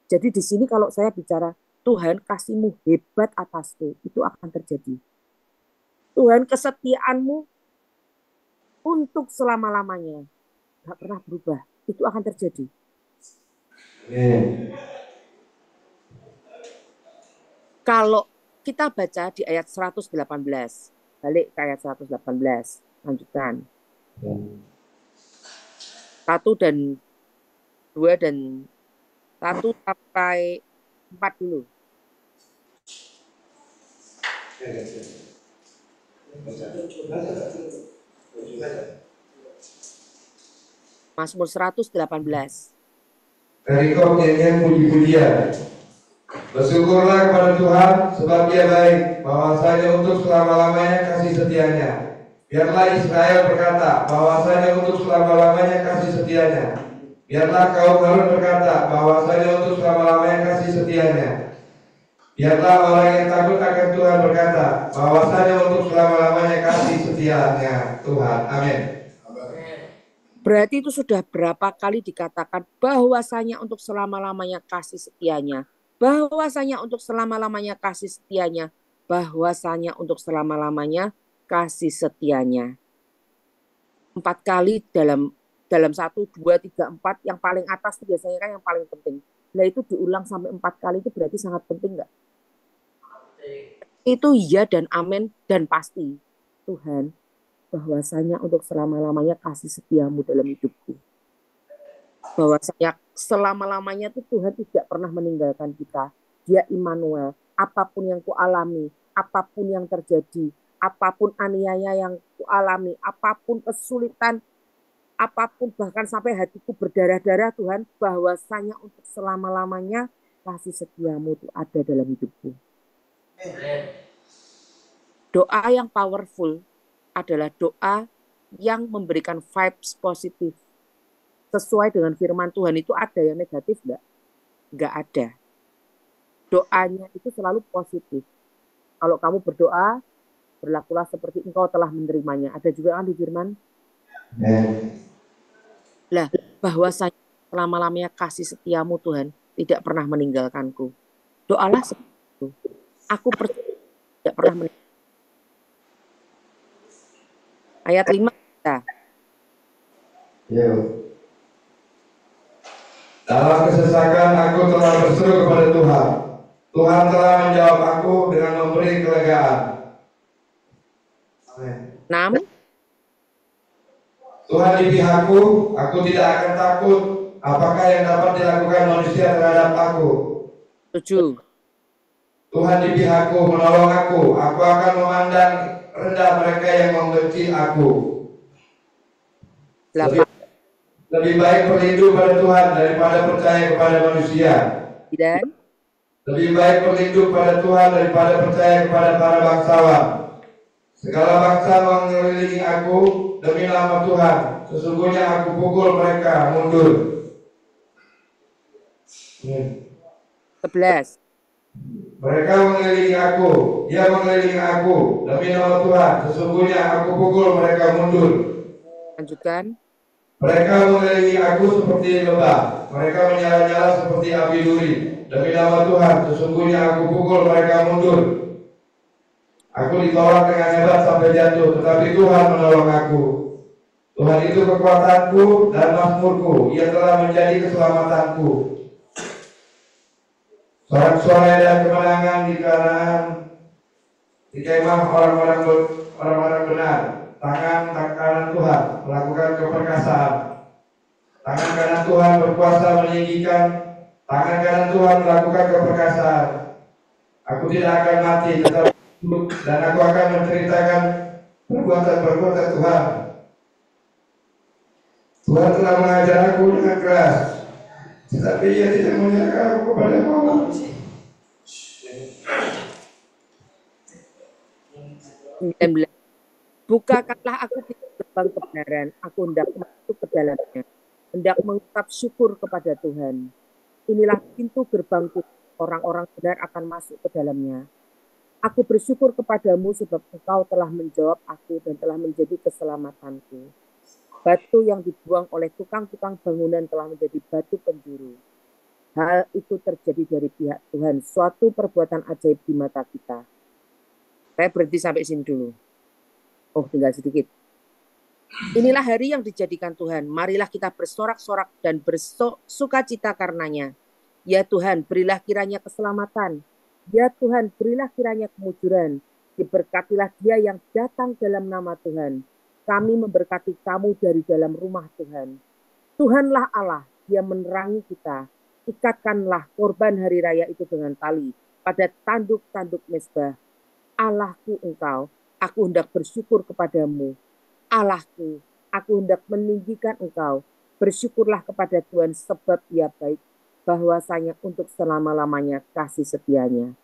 Jadi di sini kalau saya bicara Tuhan kasih-Mu hebat atasku, itu akan terjadi. Tuhan kesetiaan-Mu untuk selama-lamanya gak pernah berubah, itu akan terjadi. Kalau kita baca di ayat 118, balik ke ayat 118, lanjutkan. 1 dan 2 dan 1 sampai 4 dulu. Mazmur 118. Perikop nyanyian puji-pujian. Bersyukurlah kepada Tuhan sebab Dia baik, bahwasanya untuk selama-lamanya kasih setianya. Biarlah Israel berkata, bahwasanya untuk selama-lamanya kasih setianya. Biarlah kaum Harun berkata, bahwasanya untuk selama-lamanya kasih setianya. Biarlah orang yang takut akan Tuhan berkata, bahwasanya untuk selama-lamanya kasih setianya Tuhan. Amin. Berarti itu sudah berapa kali dikatakan bahwasanya untuk selama-lamanya kasih setianya. Bahwasanya untuk selama-lamanya kasih setianya. Bahwasanya untuk selama-lamanya kasih setianya. 4 kali dalam 1, 2, 3, 4. Yang paling atas itu biasanya kan yang paling penting. Nah itu diulang sampai 4 kali itu berarti sangat penting nggak? Itu iya dan amin dan pasti. Tuhan, bahwasanya untuk selama-lamanya kasih setiamu dalam hidupku. Bahwasanya selama-lamanya itu Tuhan tidak pernah meninggalkan kita. Dia Immanuel. Apapun yang ku alami, apapun yang terjadi, apapun aniaya yang ku alami, apapun kesulitan, apapun bahkan sampai hatiku berdarah-darah Tuhan, bahwasanya untuk selama-lamanya kasih setiamu itu ada dalam hidupku. Doa yang powerful adalah doa yang memberikan vibes positif. Sesuai dengan firman Tuhan itu ada yang negatif enggak? Enggak ada. Doanya itu selalu positif. Kalau kamu berdoa, berlakulah seperti engkau telah menerimanya. Ada juga kan di firman? Lah, bahwasanya selama-lamanya kasih setiamu Tuhan tidak pernah meninggalkanku. Doalah seperti itu. Aku percaya tidak pernah meninggalkanku. Ayat 5 kita. Dalam kesesakan aku telah berseru kepada Tuhan. Tuhan telah menjawab aku dengan memberi kelegaan. Amin. 6. Tuhan di pihakku, aku tidak akan takut. Apakah yang dapat dilakukan manusia terhadap aku? 7. Tuhan di pihakku, menolong aku. Aku akan memandang rendah mereka yang membenci aku. 8. Lebih baik berlindung pada Tuhan daripada percaya kepada manusia. Dan lebih baik berlindung pada Tuhan daripada percaya kepada para bangsawan. Segala bangsa mengelilingi aku demi nama Tuhan. Sesungguhnya aku pukul mereka mundur. 11. Mereka mengelilingi aku, dia mengelilingi aku demi nama Tuhan. Sesungguhnya aku pukul mereka mundur. Lanjutkan. Mereka mengelilingi aku seperti lebah. Mereka menyala-nyala seperti api duri. Demi nama Tuhan, sesungguhnya aku pukul mereka mundur. Aku ditolak dengan hebat sampai jatuh, tetapi Tuhan menolong aku. Tuhan itu kekuatanku dan mazmurku. Ia telah menjadi keselamatanku. Sorak-sorai dan kemenangan di Kanaan, di kemah orang-orang benar. Tangan kanan Tuhan melakukan keperkasaan. Tangan kanan Tuhan berkuasa meninggikan, Tangan kanan Tuhan melakukan keperkasaan. Aku tidak akan mati, tetapi hidup, dan aku akan menceritakan perbuatan-perbuatan Tuhan. Tuhan telah mengajar aku dengan keras, tetapi Ia tidak menyerahkan aku kepada maut. 19. Bukakanlah aku pintu gerbang kebenaran, aku hendak masuk ke dalamnya, hendak mengucap syukur kepada Tuhan. Inilah pintu gerbangku, orang-orang benar akan masuk ke dalamnya. Aku bersyukur kepadamu sebab engkau telah menjawab aku dan telah menjadi keselamatanku. Batu yang dibuang oleh tukang-tukang bangunan telah menjadi batu penjuru. Hal itu terjadi dari pihak Tuhan, suatu perbuatan ajaib di mata kita. Saya berhenti sampai sini dulu. Oh, tinggal sedikit. Inilah hari yang dijadikan Tuhan. Marilah kita bersorak-sorak dan bersukacita karenanya. Ya Tuhan, berilah kiranya keselamatan. Ya Tuhan, berilah kiranya kemujuran. Diberkatilah dia yang datang dalam nama Tuhan. Kami memberkati kamu dari dalam rumah Tuhan. Tuhanlah Allah, dia menerangi kita. Ikatkanlah korban hari raya itu dengan tali pada tanduk-tanduk mezbah. Allahku engkau, aku hendak bersyukur kepadamu. Allahku, aku hendak meninggikan engkau. Bersyukurlah kepada Tuhan sebab ia baik, bahwasanya untuk selama-lamanya kasih setianya.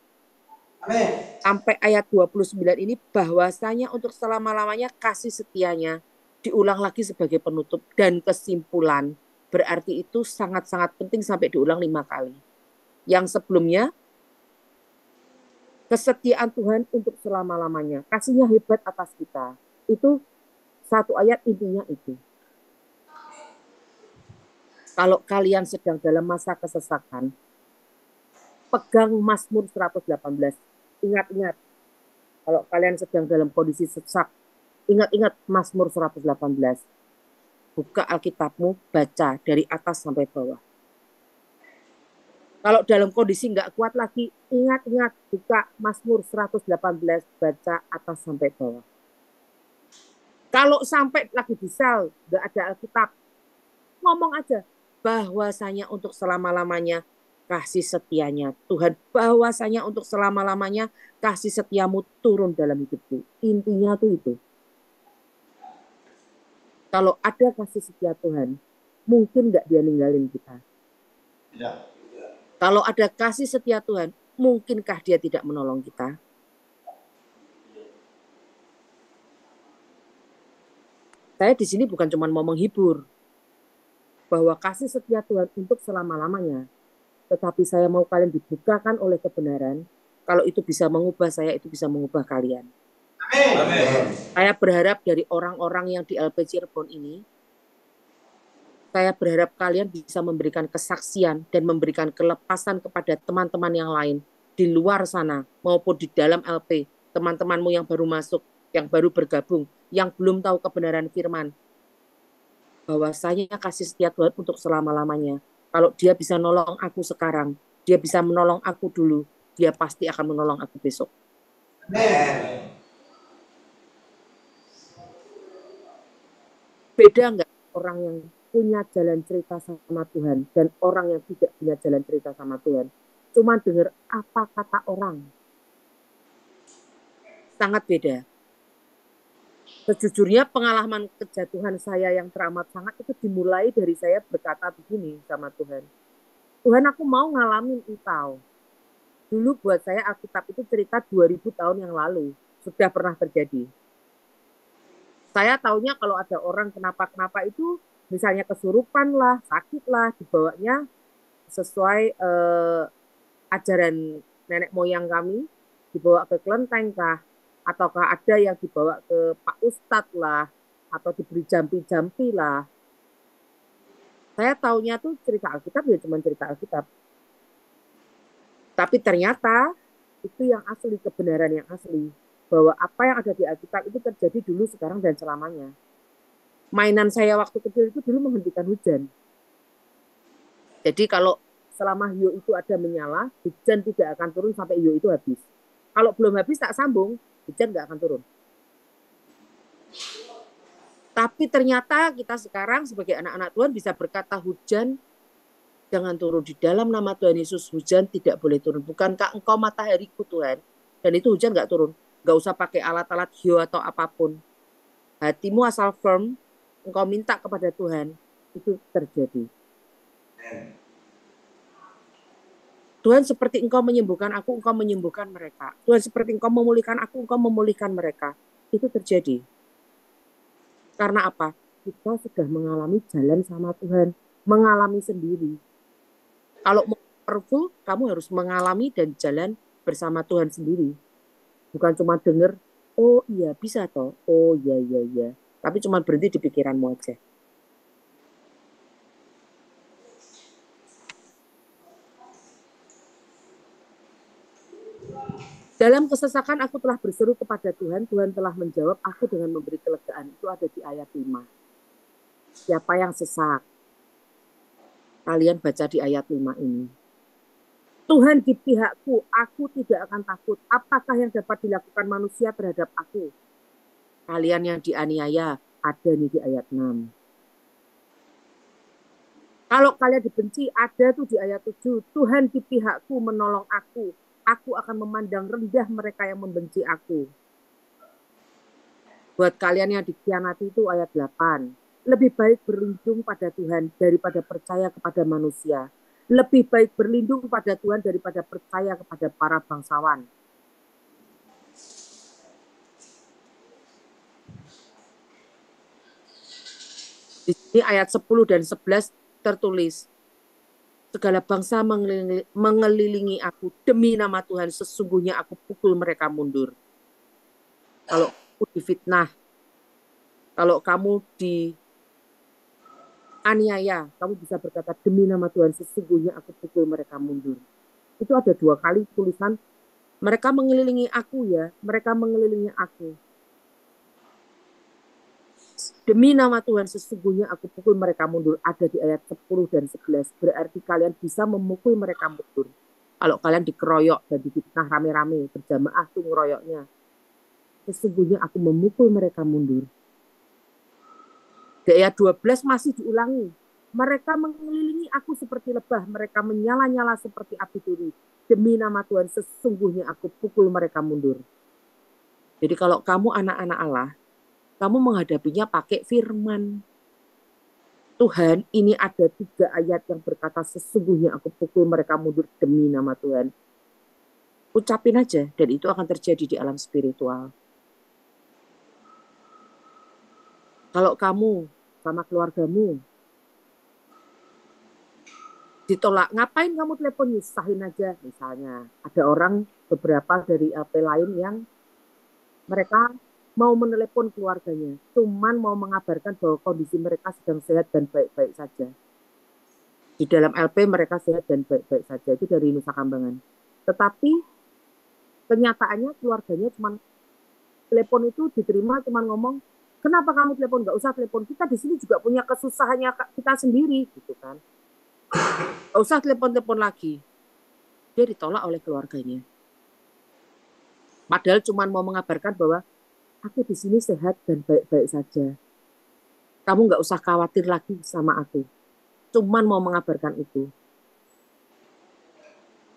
Amin. Sampai ayat 29 ini bahwasanya untuk selama-lamanya kasih setianya diulang lagi sebagai penutup dan kesimpulan. Berarti itu sangat-sangat penting sampai diulang 5 kali. Yang sebelumnya, kesetiaan Tuhan untuk selama-lamanya. Kasihnya hebat atas kita. Itu satu ayat intinya itu. Kalau kalian sedang dalam masa kesesakan, pegang Mazmur 118. Ingat-ingat. Kalau kalian sedang dalam kondisi sesak, ingat-ingat Mazmur 118. Buka Alkitabmu, baca dari atas sampai bawah. Kalau dalam kondisi nggak kuat lagi, ingat-ingat, buka Mazmur 118, baca atas sampai bawah. Kalau sampai lagi di sel, nggak ada Alkitab, ngomong aja, bahwasanya untuk selama-lamanya kasih setianya. Tuhan, bahwasanya untuk selama-lamanya kasih setiamu turun dalam hidupku. Intinya tuh itu. Kalau ada kasih setia Tuhan, mungkin nggak dia ninggalin kita. Tidak. Kalau ada kasih setia Tuhan, mungkinkah dia tidak menolong kita? Saya di sini bukan cuma mau menghibur, bahwa kasih setia Tuhan untuk selama-lamanya. Tetapi saya mau kalian dibukakan oleh kebenaran. Kalau itu bisa mengubah saya, itu bisa mengubah kalian. Amin. Saya berharap dari orang-orang yang di LP Cirebon ini, saya berharap kalian bisa memberikan kesaksian dan memberikan kelepasan kepada teman-teman yang lain di luar sana maupun di dalam LP, teman-temanmu yang baru masuk, yang baru bergabung, yang belum tahu kebenaran firman. Bahwasanya kasih setia Tuhan untuk selama-lamanya. Kalau dia bisa nolong aku sekarang, dia bisa menolong aku dulu, dia pasti akan menolong aku besok. Amin. Beda nggak orang yang punya jalan cerita sama Tuhan dan orang yang tidak punya jalan cerita sama Tuhan? Cuma dengar apa kata orang. Sangat beda. Sejujurnya pengalaman kejatuhan saya yang teramat sangat itu dimulai dari saya berkata begini sama Tuhan. Tuhan, aku mau ngalamin engkau. Dulu buat saya Alkitab itu cerita 2000 tahun yang lalu. Sudah pernah terjadi. Saya taunya kalau ada orang kenapa-kenapa itu misalnya kesurupan lah, sakit lah, dibawanya sesuai ajaran nenek moyang kami, dibawa ke kelenteng kah, ataukah ada yang dibawa ke Pak Ustadz lah, atau diberi jampi-jampi lah. Saya taunya tuh cerita Alkitab ya cuma cerita Alkitab. Tapi ternyata itu yang asli, kebenaran yang asli. Bahwa apa yang ada di Alkitab itu terjadi dulu, sekarang, dan selamanya. Mainan saya waktu kecil itu dulu menghentikan hujan. Jadi kalau selama hiu itu ada menyala, hujan tidak akan turun sampai hiu itu habis. Kalau belum habis tak sambung, hujan nggak akan turun. Tapi ternyata kita sekarang sebagai anak-anak Tuhan bisa berkata hujan Jangan turun di dalam nama Tuhan Yesus, hujan tidak boleh turun. Bukankah engkau matahariku Tuhan? Dan itu hujan nggak turun. Nggak usah pakai alat-alat hiu atau apapun. Hatimu asal firm, engkau minta kepada Tuhan, itu terjadi. Tuhan, seperti engkau menyembuhkan aku, engkau menyembuhkan mereka. Tuhan, seperti engkau memulihkan aku, engkau memulihkan mereka. Itu terjadi. Karena apa? Kita sudah mengalami jalan sama Tuhan. Mengalami sendiri. Kalau mau powerful, kamu harus mengalami dan jalan bersama Tuhan sendiri. Bukan cuma dengar, oh iya bisa toh, oh iya iya iya. Tapi cuma berhenti di pikiranmu aja. Dalam kesesakan aku telah berseru kepada Tuhan, Tuhan telah menjawab aku dengan memberi kelegaan. Itu ada di ayat 5. Siapa yang sesak? Kalian baca di ayat 5 ini. Tuhan di pihakku, aku tidak akan takut. Apakah yang dapat dilakukan manusia terhadap aku? Kalian yang dianiaya, ada nih di ayat 6. Kalau kalian dibenci, ada tuh di ayat 7. Tuhan di pihakku menolong aku. Aku akan memandang rendah mereka yang membenci aku. Buat kalian yang dikhianati itu ayat 8. Lebih baik berlindung pada Tuhan daripada percaya kepada manusia. Lebih baik berlindung pada Tuhan daripada percaya kepada para bangsawan. Di sini ayat 10 dan 11 tertulis, segala bangsa mengelilingi aku, demi nama Tuhan sesungguhnya aku pukul mereka mundur. Kalau kamu difitnah, kalau kamu dianiaya, kamu bisa berkata demi nama Tuhan sesungguhnya aku pukul mereka mundur. Itu ada 2 kali tulisan, mereka mengelilingi aku ya, mereka mengelilingi aku. Demi nama Tuhan sesungguhnya aku pukul mereka mundur. Ada di ayat 10 dan 11. Berarti kalian bisa memukul mereka mundur. Kalau kalian dikeroyok dan difitnah rame-rame, berjamaah tuh ngeroyoknya. Sesungguhnya aku memukul mereka mundur. Di ayat 12 masih diulangi. Mereka mengelilingi aku seperti lebah. Mereka menyala-nyala seperti api duri. Demi nama Tuhan sesungguhnya aku pukul mereka mundur. Jadi kalau kamu anak-anak Allah, kamu menghadapinya pakai firman. Tuhan, ini ada 3 ayat yang berkata sesungguhnya aku pukul mereka mundur demi nama Tuhan. Ucapin aja dan itu akan terjadi di alam spiritual. Kalau kamu sama keluargamu ditolak, ngapain kamu telepon, nyusahin aja. Misalnya ada orang beberapa dari LP lain yang mereka mau menelepon keluarganya, cuman mau mengabarkan bahwa kondisi mereka sedang sehat dan baik-baik saja. Di dalam LP mereka sehat dan baik-baik saja, itu dari Nusa Kambangan. Tetapi kenyataannya keluarganya cuman telepon itu diterima, cuman ngomong, kenapa kamu telepon? Gak usah telepon, kita di sini juga punya kesusahannya kita sendiri, gitu kan. Gak usah telepon-telepon lagi. Dia ditolak oleh keluarganya. Padahal cuman mau mengabarkan bahwa aku di sini sehat dan baik-baik saja. Kamu nggak usah khawatir lagi sama aku. Cuman mau mengabarkan itu.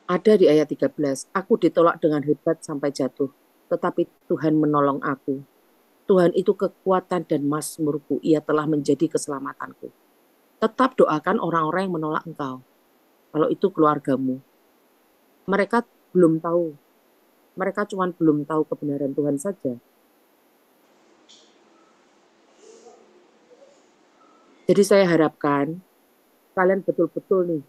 Ada di ayat 13. Aku ditolak dengan hebat sampai jatuh. Tetapi Tuhan menolong aku. Tuhan itu kekuatan dan mazmurku. Ia telah menjadi keselamatanku. Tetap doakan orang-orang yang menolak engkau. Kalau itu keluargamu. Mereka belum tahu. Mereka cuma belum tahu kebenaran Tuhan saja. Jadi saya harapkan kalian betul-betul nih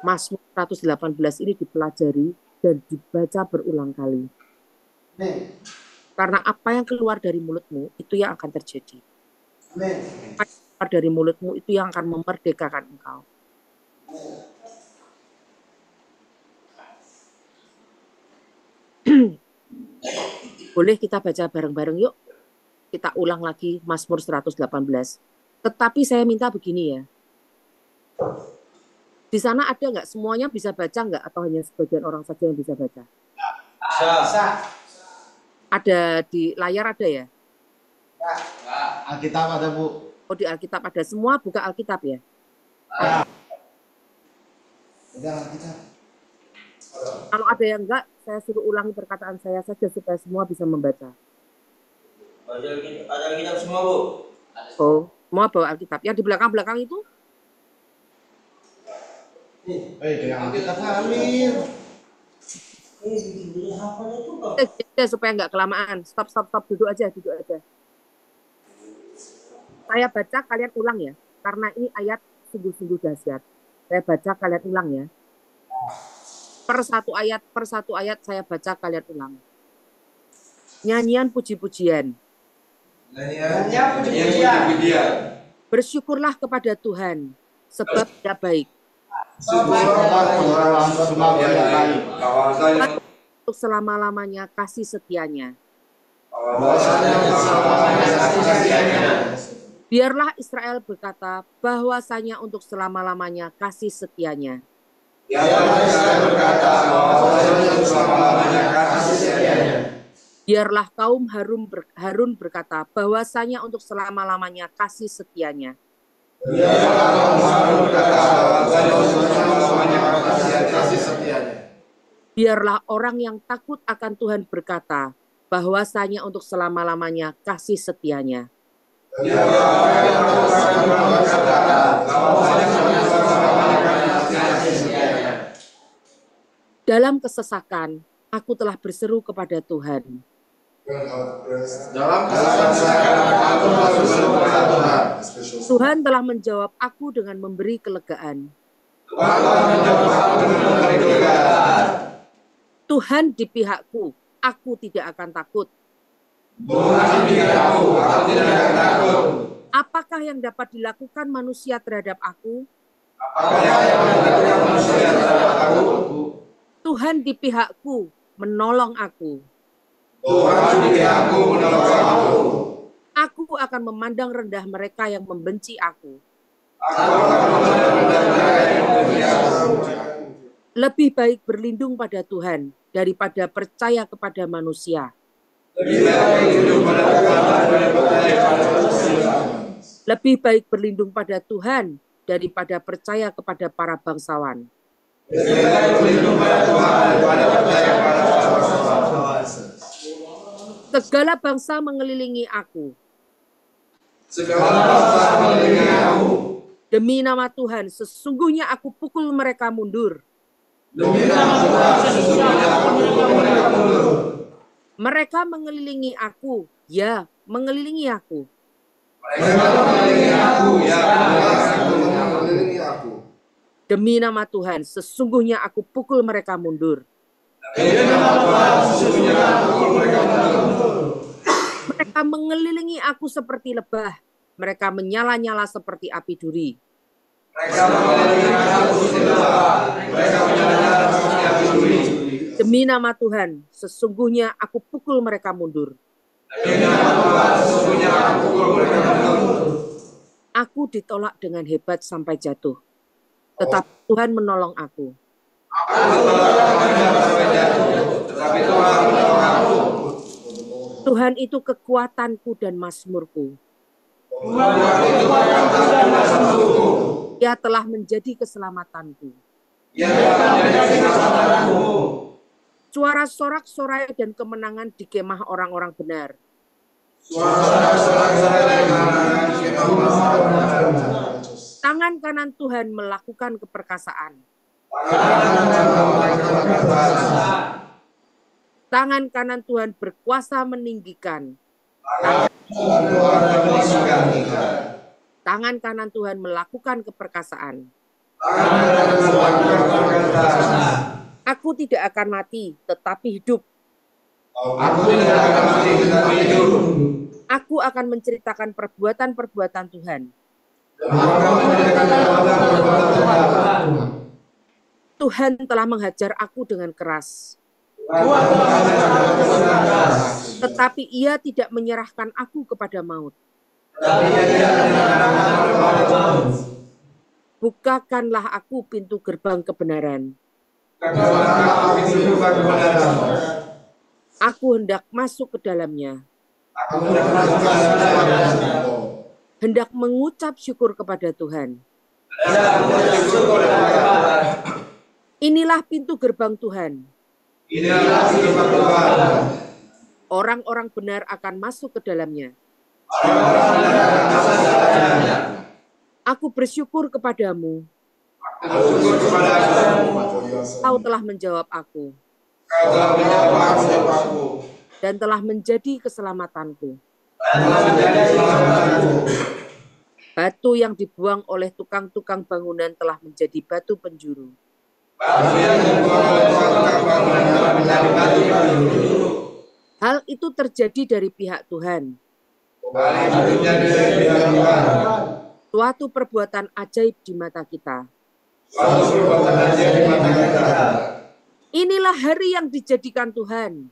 Mazmur 118 ini dipelajari dan dibaca berulang kali. Karena apa yang keluar dari mulutmu itu yang akan terjadi. Apa yang keluar dari mulutmu itu yang akan memerdekakan engkau. Boleh kita baca bareng-bareng yuk. Kita ulang lagi Mazmur 118. Tetapi saya minta begini ya. Di sana ada nggak semuanya bisa baca nggak? Atau hanya sebagian orang saja yang bisa baca? Bisa. Ada di layar ada ya? Alkitab ada, Bu. Oh di Alkitab ada. Semua buka Alkitab ya? Kalau ada yang enggak, saya suruh ulangi perkataan saya saja supaya semua bisa membaca. Ada Alkitab semua, Bu? Oh, mau bawa Alkitab. Yang di belakang-belakang itu? Alkitab hamil. Supaya nggak kelamaan. Stop. Duduk aja. Saya baca, kalian ulang ya. Karena ini ayat sungguh-sungguh dahsyat. Saya baca, kalian ulang ya. Per satu ayat saya baca, kalian ulang. Nyanyian puji-pujian. Bersyukurlah kepada Tuhan, sebab Dia baik. Untuk selama-lamanya kasih setianya. Biarlah Israel berkata bahwasanya untuk selama-lamanya kasih setianya. Biarlah kaum Harun berkata bahwasanya untuk selama-lamanya kasih setianya. Biarlah orang yang takut akan Tuhan berkata bahwasanya untuk selama-lamanya kasih setianya. Dalam kesesakan, aku telah berseru kepada Tuhan. Tuhan telah menjawab aku dengan memberi kelegaan. Tuhan di pihakku, aku tidak akan takut. Apakah yang dapat dilakukan manusia terhadap aku? Tuhan di pihakku, menolong aku. Aku akan memandang rendah mereka yang membenci aku. Lebih baik berlindung pada Tuhan daripada percaya kepada manusia. Lebih baik berlindung pada Tuhan daripada percaya kepada para bangsawan. Segala bangsa mengelilingi aku. Demi nama Tuhan, sesungguhnya aku pukul mereka mundur. Mereka mengelilingi aku, ya, mengelilingi aku. Demi nama Tuhan, sesungguhnya aku pukul mereka mundur. Mereka mengelilingi aku seperti lebah. Mereka menyala-nyala seperti api duri. Demi nama Tuhan, sesungguhnya aku pukul mereka mundur. Aku ditolak dengan hebat sampai jatuh. Tetapi Tuhan menolong aku. Tuhan itu kekuatanku dan mazmurku. Ia telah menjadi keselamatanku. Suara sorak-sorai dan kemenangan di kemah orang-orang benar. Tangan kanan Tuhan melakukan keperkasaan. Tangan kanan Tuhan berkuasa meninggikan. Tangan kanan Tuhan melakukan keperkasaan. Aku tidak akan mati, tetapi hidup. Aku akan menceritakan perbuatan-perbuatan Tuhan. Tuhan telah menghajar aku dengan keras. Tetapi Ia tidak menyerahkan aku kepada maut. Bukakanlah aku pintu gerbang kebenaran. Aku hendak masuk ke dalamnya. Hendak mengucap syukur kepada Tuhan. Inilah pintu gerbang Tuhan. Inilah pintu gerbang Tuhan. Orang-orang benar akan masuk ke dalamnya. Orang-orang benar akan masuk ke dalamnya. Aku bersyukur kepadamu. Aku bersyukur kepadamu. Kau telah menjawab aku. Kau telah menjawab aku. Dan telah menjadi keselamatanku. Dan telah menjadi keselamatanku. Batu yang dibuang oleh tukang-tukang bangunan telah menjadi batu penjuru. Batu yang dibuang oleh tukang-tukang bangunan telah menjadi batu penjuru. Hal itu terjadi dari pihak Tuhan. Hal itu terjadi dari pihak Tuhan. Suatu perbuatan ajaib di mata kita. Suatu perbuatan ajaib di mata kita. Inilah hari yang dijadikan Tuhan.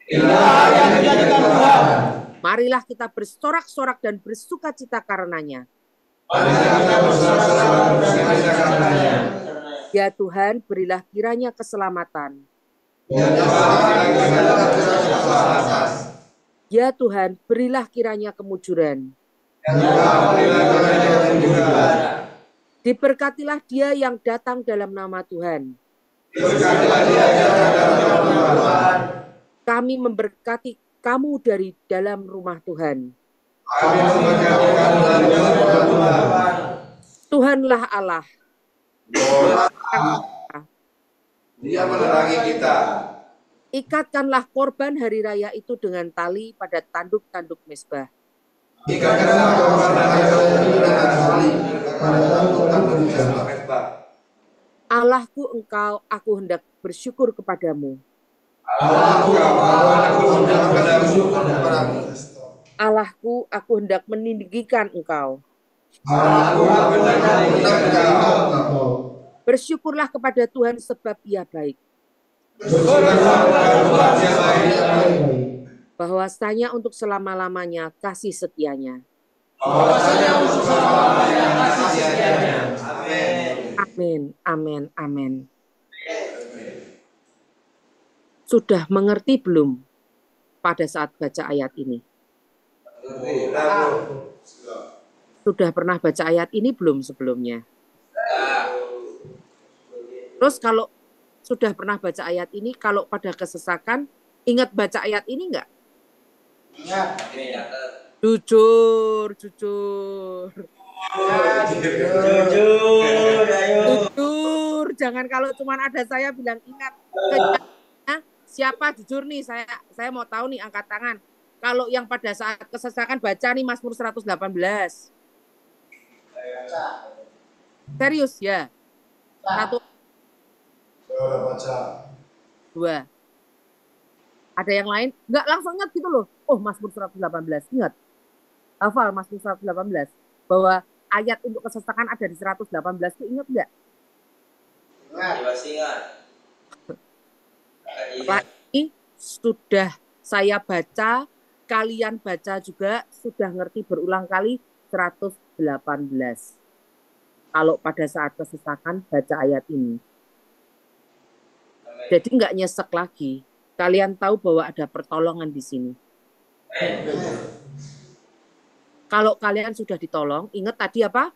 Inilah hari yang dijadikan Tuhan. Marilah kita bersorak-sorak dan bersukacita karenanya. Marilah kita bersorak-sorak dan bersukacita karenanya. Ya Tuhan, berilah kiranya keselamatan. Ya Tuhan, berilah kiranya keselamatan. Ya Tuhan, berilah kiranya kemujuran. Ya Tuhan, berilah kiranya kemujuran. Diberkatilah dia yang datang dalam nama Tuhan. Diberkatilah dia yang datang dalam nama Tuhan. Kami memberkati kamu dari dalam rumah Tuhan. Kami memberkati kamu dari dalam rumah Tuhan. Tuhanlah Allah. Dia menerangi kita. Ikatkanlah korban hari raya itu dengan tali pada tanduk-tanduk mezbah. Ikatkanlah korban hari raya itu dengan tali pada tanduk-tanduk mezbah. Allahku engkau, aku hendak bersyukur kepadamu. Allahku, aku hendak bersyukur kepadamu. Allahku, aku hendak meninggikan engkau. Allahku, aku hendak meninggikan engkau. Bersyukurlah kepada Tuhan sebab Ia baik. Bersyukurlah kepada Tuhan yang baik. Bahwasanya untuk selama-lamanya kasih setianya. Bahwasanya untuk selama-lamanya kasih setianya. Amin. Amin, amin, amin. Sudah mengerti belum pada saat baca ayat ini? Sudah pernah baca ayat ini belum sebelumnya? Terus kalau sudah pernah baca ayat ini, kalau pada kesesakan, ingat baca ayat ini enggak? Ingat. Jujur, jujur. Jujur, jangan kalau cuma ada saya bilang ingat. Siapa jujur nih, saya mau tahu nih, angkat tangan. Kalau yang pada saat kesesakan baca nih Mazmur 118. Serius ya? Satu. Dua. Ada yang lain? Enggak langsung ingat gitu loh. Oh, Mazmur 118. Ingat. Hafal Mazmur 118. Bahwa ayat untuk kesesakan ada di 118 itu ingat enggak? Ingat. Lagi sudah saya baca, kalian baca juga, sudah ngerti berulang kali 118. Kalau pada saat kesesakan baca ayat ini. Jadi nggak nyesek lagi. Kalian tahu bahwa ada pertolongan di sini. Kalau kalian sudah ditolong, ingat tadi apa?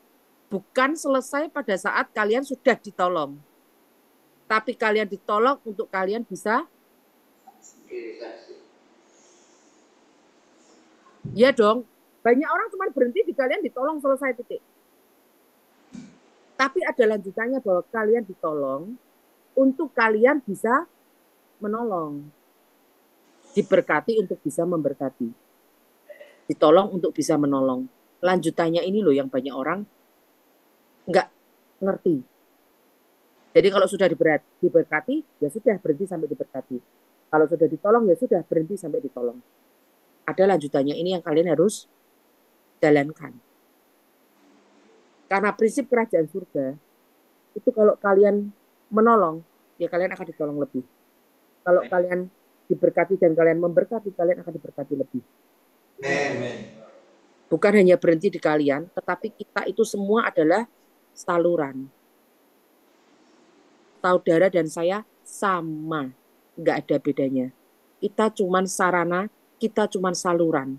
Bukan selesai pada saat kalian sudah ditolong. Tapi kalian ditolong untuk kalian bisa. Ya dong. Banyak orang cuma berhenti di kalian ditolong selesai titik. Tapi ada lanjutannya bahwa kalian ditolong untuk kalian bisa menolong. Diberkati untuk bisa memberkati. Ditolong untuk bisa menolong. Lanjutannya ini loh yang banyak orang nggak ngerti. Jadi kalau sudah diberkati, ya sudah berhenti sampai diberkati. Kalau sudah ditolong, ya sudah berhenti sampai ditolong. Ada lanjutannya, ini yang kalian harus jalankan. Karena prinsip kerajaan surga, itu kalau kalian menolong, ya kalian akan ditolong lebih. Kalau kalian diberkati dan kalian memberkati, kalian akan diberkati lebih. Bukan hanya berhenti di kalian, tetapi kita itu semua adalah saluran. Saudara dan saya sama, nggak ada bedanya. Kita cuman sarana, kita cuman saluran.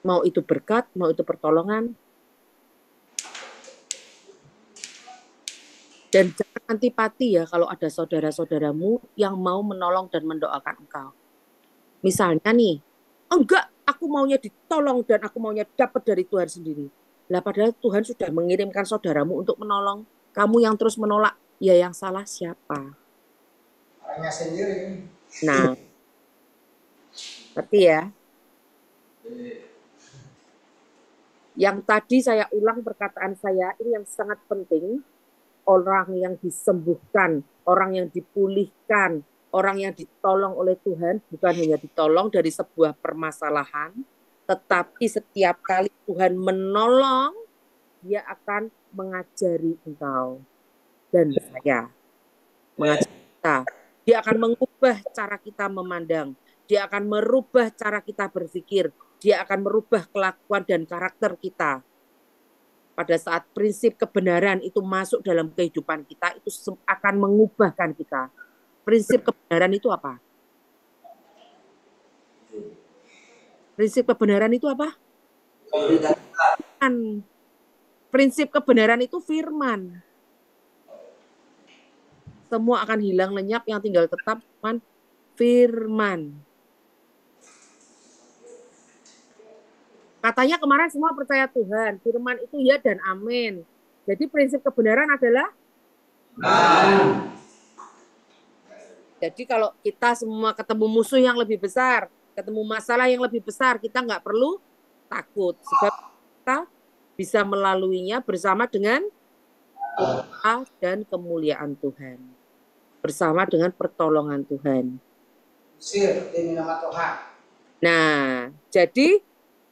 Mau itu berkat, mau itu pertolongan. Dan jangan antipati ya kalau ada saudara-saudaramu yang mau menolong dan mendoakan engkau. Misalnya nih, enggak, aku maunya ditolong dan aku maunya dapat dari Tuhan sendiri. Lah padahal Tuhan sudah mengirimkan saudaramu untuk menolong. Kamu yang terus menolak, ya yang salah siapa? Orangnya sendiri. Nah, ngerti ya? Yang tadi saya ulang perkataan saya, ini yang sangat penting. Orang yang disembuhkan, orang yang dipulihkan, orang yang ditolong oleh Tuhan, bukan hanya ditolong dari sebuah permasalahan, tetapi setiap kali Tuhan menolong, dia akan mengajari engkau dan saya. Mengajari kita. Dia akan mengubah cara kita memandang. Dia akan merubah cara kita berpikir. Dia akan merubah kelakuan dan karakter kita. Pada saat prinsip kebenaran itu masuk dalam kehidupan kita, itu akan mengubahkan kita. Prinsip kebenaran itu apa? Prinsip kebenaran itu apa? Firman. Prinsip kebenaran itu firman. Semua akan hilang lenyap, yang tinggal tetap firman. Katanya kemarin semua percaya Tuhan. Firman itu ya dan amin. Jadi prinsip kebenaran adalah amin. Jadi kalau kita semua ketemu musuh yang lebih besar, ketemu masalah yang lebih besar, kita nggak perlu takut. Sebab kita bisa melaluinya bersama dengan doa dan kemuliaan Tuhan. Bersama dengan pertolongan Tuhan. Nah, jadi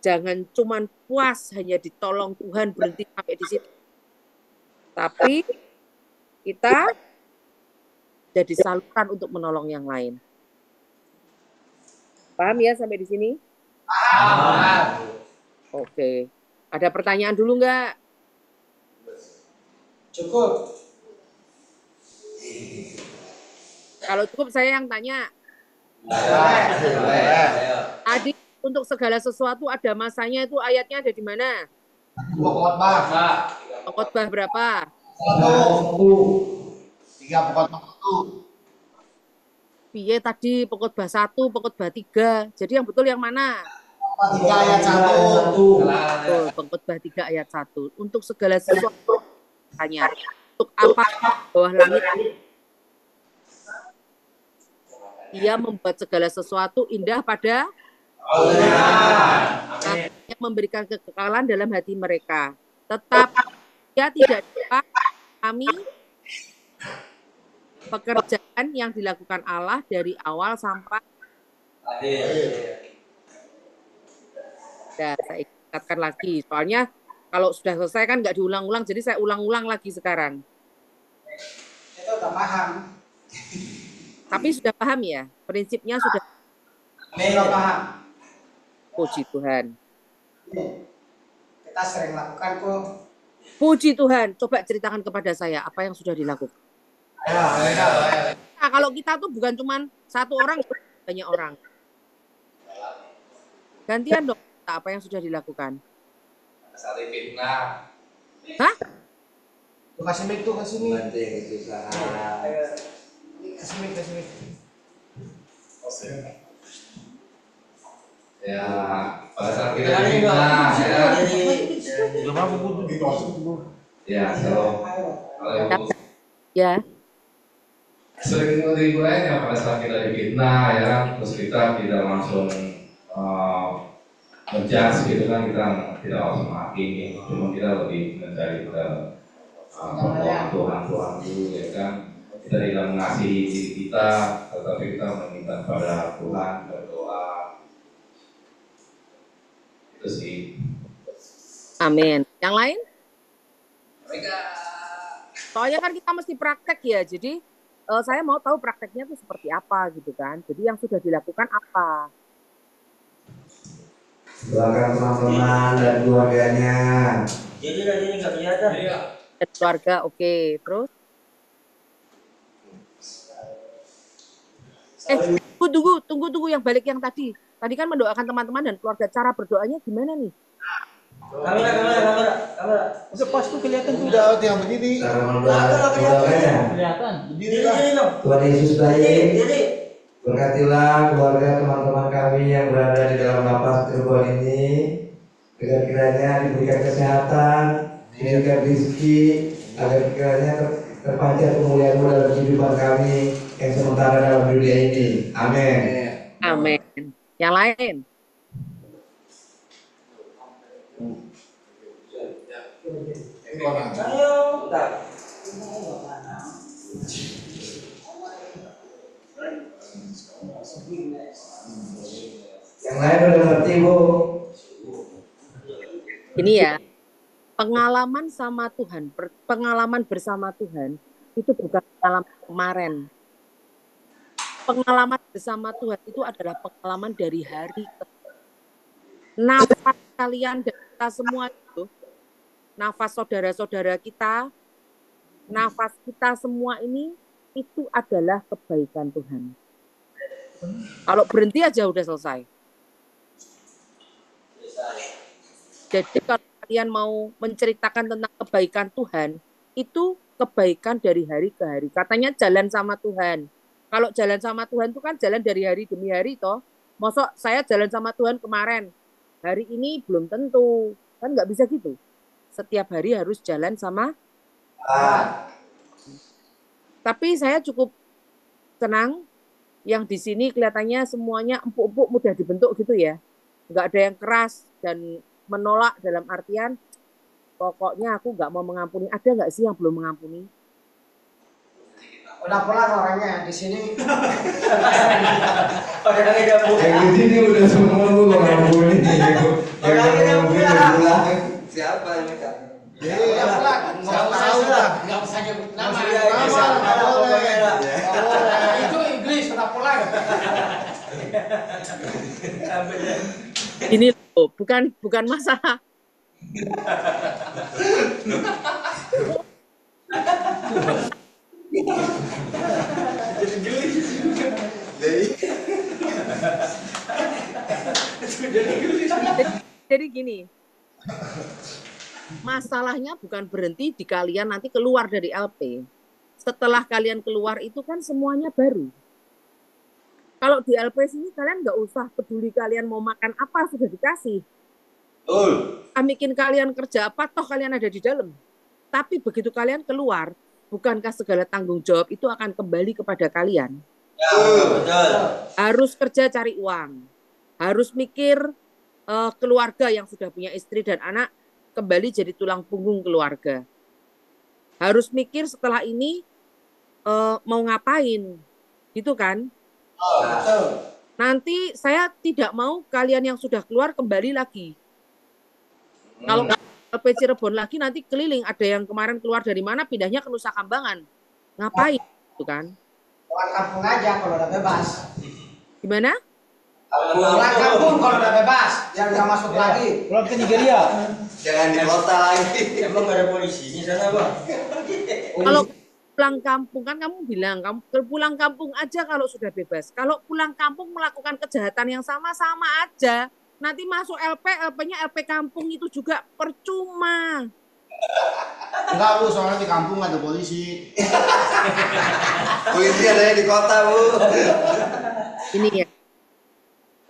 jangan cuman puas hanya ditolong Tuhan berhenti sampai di situ. Tapi kita jadi saluran untuk menolong yang lain. Paham ya sampai di sini? Paham. Oke. Ada pertanyaan dulu nggak? Cukup. Kalau cukup saya yang tanya. Adik, untuk segala sesuatu ada masanya, itu ayatnya ada di mana? Khotbah berapa? 3 pokok itu. Piye tadi Khotbah 1, Khotbah 3. Jadi yang betul yang mana? 3 ayat 1. Betul, Khotbah 3 ayat 1. Untuk segala sesuatu hanya untuk apa bawah langit? Dia membuat segala sesuatu indah pada yang memberikan kekekalan dalam hati mereka. Tetap dia tidak dapat kami pekerjaan yang dilakukan Allah dari awal sampai akhir. Nah, saya ingatkan lagi. Soalnya kalau sudah selesai kan nggak diulang-ulang, jadi saya ulang-ulang lagi sekarang. Itu udah paham. Tapi sudah paham ya? Prinsipnya sudah paham. Puji Tuhan. Kita sering lakukan kok. Puji Tuhan. Coba ceritakan kepada saya apa yang sudah dilakukan. Nah, kalau kita tuh bukan cuma satu orang, banyak orang. Gantian dong, apa yang sudah dilakukan. Sari fitnah. Hah? Kasih mic tuh, kasih mic. Kasih mic. Ya, pada saat kita fitnah, ya, kalau ya, sering lainnya pada saat kita difitnah, ya kan, terus kita tidak langsung menjudge gitu kan, kita tidak langsung menghakimi, cuma kita lebih mencari pertolongan Tuhan dulu, ya kan. Kita tidak mengasihi diri kita, tetapi kita meminta kepada Tuhan, berdoa. Itu sih. Amin. Yang lain? Soalnya kan kita mesti praktek ya, jadi saya mau tahu prakteknya itu seperti apa gitu kan. Jadi yang sudah dilakukan apa? Doakan teman-teman dan keluarganya. Jadi tadi ini nggak kelihatan. Dan keluarga, oke. Terus? Tunggu yang balik yang tadi. Tadi kan mendoakan teman-teman dan keluarga. Cara berdoanya gimana nih? Kamera. Masa pas tuh kelihatan tuh. Udah yang begini. Kelihatan. Berdiri lah. Tuhan Yesus baik. Berkatilah keluarga teman-teman kami yang berada di dalam lapas Cirebon ini, agar kiranya diberikan kesehatan, diberikan rezeki, agar kiranya terpancar kemuliaan-Mu dalam kehidupan kami yang sementara dalam dunia ini. Amin. Amin. Yang lain. Yang lain udah ngerti, Bu? Ini ya, pengalaman sama Tuhan, pengalaman bersama Tuhan itu bukan pengalaman kemarin. Pengalaman bersama Tuhan itu adalah pengalaman dari hari ke nafas kalian dan kita semua itu, nafas saudara-saudara kita, nafas kita semua ini itu adalah kebaikan Tuhan. Kalau berhenti aja udah selesai. Jadi kalau kalian mau menceritakan tentang kebaikan Tuhan, itu kebaikan dari hari ke hari. Katanya jalan sama Tuhan. Kalau jalan sama Tuhan itu kan jalan dari hari demi hari toh. Masa saya jalan sama Tuhan kemarin, hari ini belum tentu. Kan nggak bisa gitu. Setiap hari harus jalan sama. Tapi saya cukup senang yang di sini kelihatannya semuanya empuk-empuk mudah dibentuk gitu ya. Nggak ada yang keras dan menolak dalam artian pokoknya aku nggak mau mengampuni. Ada nggak sih yang belum mengampuni? Udah pulang orangnya di sini. Yang di sini udah semua lu mengampuni. Yang mengampuni pulang. Siapa ini Kak? Udah pulang. Nggak usah nyebut nama. Itu iblis udah pulang. Ini loh, bukan masalah. Jadi gini, masalahnya bukan berhenti di kalian nanti keluar dari LP. Setelah kalian keluar itu kan semuanya baru. Kalau di LP sini kalian nggak usah peduli kalian mau makan apa, sudah dikasih. Bikin kalian kerja apa, toh kalian ada di dalam. Tapi begitu kalian keluar, bukankah segala tanggung jawab itu akan kembali kepada kalian? Betul. Harus kerja cari uang. Harus mikir keluarga yang sudah punya istri dan anak kembali jadi tulang punggung keluarga. Harus mikir setelah ini mau ngapain. Gitu kan? Nanti saya tidak mau kalian yang sudah keluar kembali lagi. Kalau LP Cirebon lagi nanti keliling, ada yang kemarin keluar dari mana pindahnya ke Nusa Kambangan. Ngapain itu kan? Pulang kampung aja kalau udah bebas. Gimana? Pulang kampung kalau udah bebas, yang nggak masuk lagi. Pulang ke Nigeria. Jangan di kota lagi. Emang nggak ada polisi di sana, Bang? Kalau pulang kampung kan kamu bilang kamu pulang kampung aja kalau sudah bebas. Kalau pulang kampung melakukan kejahatan yang sama aja. Nanti masuk LP-nya LP kampung itu juga percuma. Enggak Bu, soalnya di kampung ada polisi. Polisi adanya di kota, Bu. Ini ya.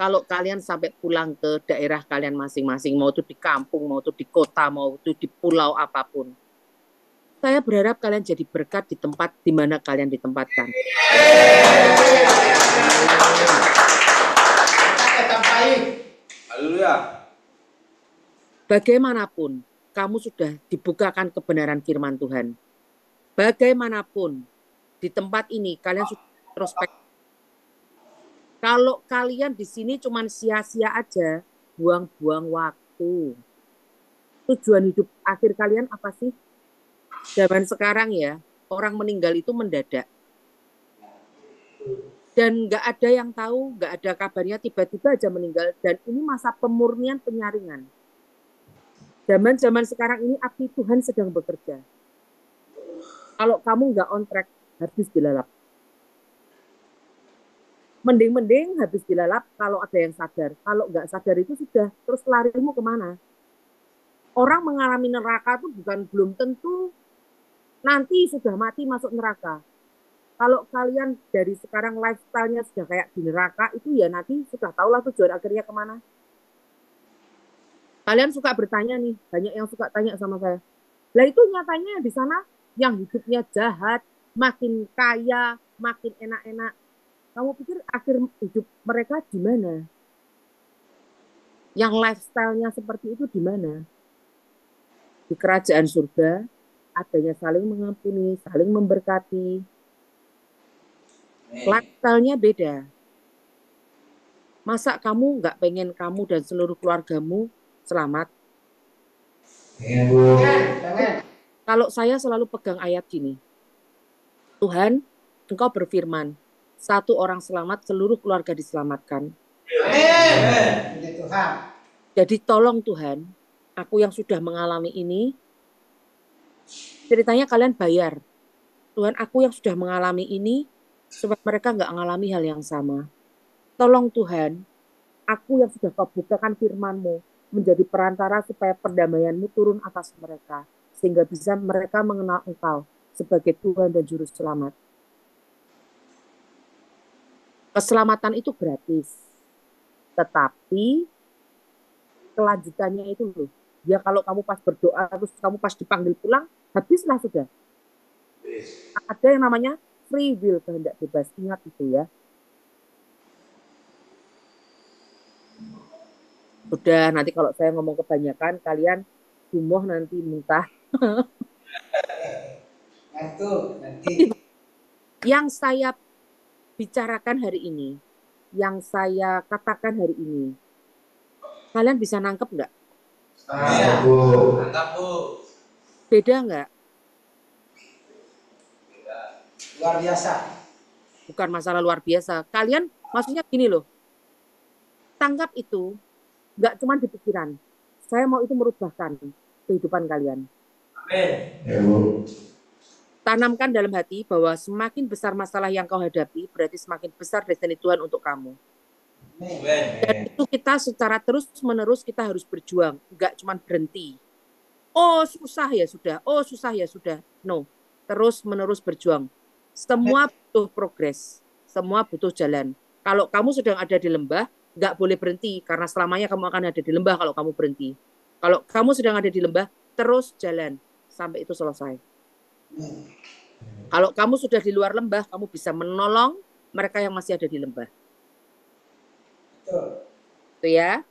Kalau kalian sampai pulang ke daerah kalian masing-masing, mau itu di kampung, mau itu di kota, mau itu di pulau apapun. Saya berharap kalian jadi berkat di tempat di mana kalian ditempatkan. Haleluya. Bagaimanapun, kamu sudah dibukakan kebenaran firman Tuhan. Bagaimanapun, di tempat ini kalian sudah prospek. Kalau kalian di sini cuma sia-sia aja, buang-buang waktu. Tujuan hidup akhir kalian apa sih? Zaman sekarang ya, orang meninggal itu mendadak. Dan nggak ada yang tahu, nggak ada kabarnya, tiba-tiba aja meninggal. Dan ini masa pemurnian penyaringan. Zaman-zaman sekarang ini api Tuhan sedang bekerja. Kalau kamu nggak on track, habis dilalap. Mending habis dilalap kalau ada yang sadar. Kalau nggak sadar itu sudah, terus larimu kemana? Orang mengalami neraka itu belum tentu nanti sudah mati masuk neraka. Kalau kalian dari sekarang lifestyle-nya sudah kayak di neraka, itu ya nanti sudah tahulah tujuan akhirnya kemana. Kalian suka bertanya nih, banyak yang suka tanya sama saya. Lah itu nyatanya di sana yang hidupnya jahat, makin kaya, makin enak-enak. Kamu pikir akhir hidup mereka di mana? Yang lifestyle-nya seperti itu di mana? Di kerajaan surga, adanya saling mengampuni, saling memberkati. Lifestyle-nya beda. Masa kamu nggak pengen kamu dan seluruh keluargamu selamat? Kalau saya selalu pegang ayat gini, Tuhan, Engkau berfirman, satu orang selamat, seluruh keluarga diselamatkan. Jadi tolong Tuhan, aku yang sudah mengalami ini, ceritanya kalian bayar. Tuhan, aku yang sudah mengalami ini, supaya mereka nggak mengalami hal yang sama. Tolong Tuhan, aku yang sudah kau bukakan firman-Mu, menjadi perantara supaya perdamaian-Mu turun atas mereka, sehingga bisa mereka mengenal Engkau sebagai Tuhan dan Juru Selamat. Keselamatan itu gratis, tetapi kelanjutannya itu loh. Ya kalau kamu pas berdoa, terus kamu pas dipanggil pulang, habislah sudah. Ada yang namanya free will, kehendak bebas. Ingat itu ya. Udah, nanti kalau saya ngomong kebanyakan, kalian gumoh nanti muntah. Yang saya bicarakan hari ini, yang saya katakan hari ini, kalian bisa nangkep nggak? Nangkep, Bu. Beda nggak? Luar biasa. Bukan masalah luar biasa. Kalian maksudnya gini loh, tanggap itu nggak cuma di pikiran. Saya mau itu merubahkan kehidupan kalian. Amin. Tanamkan dalam hati bahwa semakin besar masalah yang kau hadapi, berarti semakin besar destiny Tuhan untuk kamu. Dan itu kita secara terus-menerus kita harus berjuang, nggak cuma berhenti. Oh susah ya sudah, oh susah ya sudah. No, terus-menerus berjuang. Semua butuh progres, semua butuh jalan. Kalau kamu sedang ada di lembah, nggak boleh berhenti, karena selamanya kamu akan ada di lembah kalau kamu berhenti. Kalau kamu sedang ada di lembah, terus jalan sampai itu selesai. Kalau kamu sudah di luar lembah, kamu bisa menolong mereka yang masih ada di lembah. Itu ya.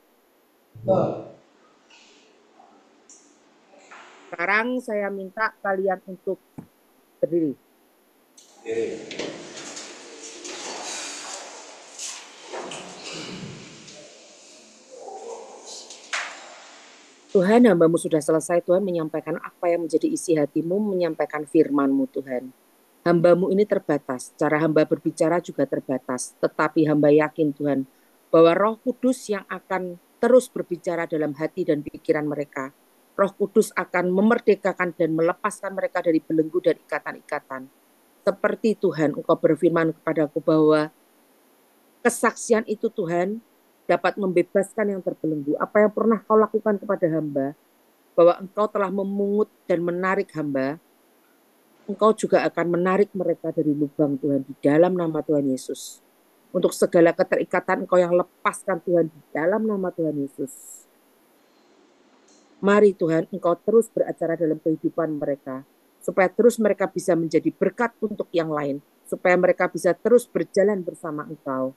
Sekarang saya minta kalian untuk berdiri. Tuhan, hamba-Mu sudah selesai, Tuhan, menyampaikan apa yang menjadi isi hati-Mu, menyampaikan firman-Mu, Tuhan. Hamba-Mu ini terbatas, cara hamba berbicara juga terbatas, tetapi hamba yakin, Tuhan, bahwa Roh Kudus yang akan terus berbicara dalam hati dan pikiran mereka. Roh Kudus akan memerdekakan dan melepaskan mereka dari belenggu dan ikatan-ikatan. Seperti Tuhan, Engkau berfirman kepadaku bahwa kesaksian itu, Tuhan, dapat membebaskan yang terbelenggu. Apa yang pernah kau lakukan kepada hamba, bahwa engkau telah memungut dan menarik hamba, engkau juga akan menarik mereka dari lubang, Tuhan, di dalam nama Tuhan Yesus. Untuk segala keterikatan engkau yang lepaskan, Tuhan, di dalam nama Tuhan Yesus. Mari Tuhan, engkau terus beracara dalam kehidupan mereka, supaya terus mereka bisa menjadi berkat untuk yang lain, supaya mereka bisa terus berjalan bersama engkau.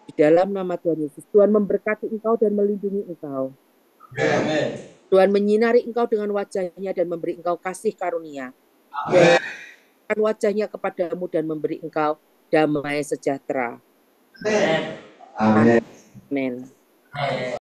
Di dalam nama Tuhan Yesus, Tuhan memberkati engkau dan melindungi engkau. Amin. Tuhan menyinari engkau dengan wajahnya dan memberi engkau kasih karunia. Dan wajahnya kepadamu dan memberi engkau damai sejahtera. Amin. Amin. Amin.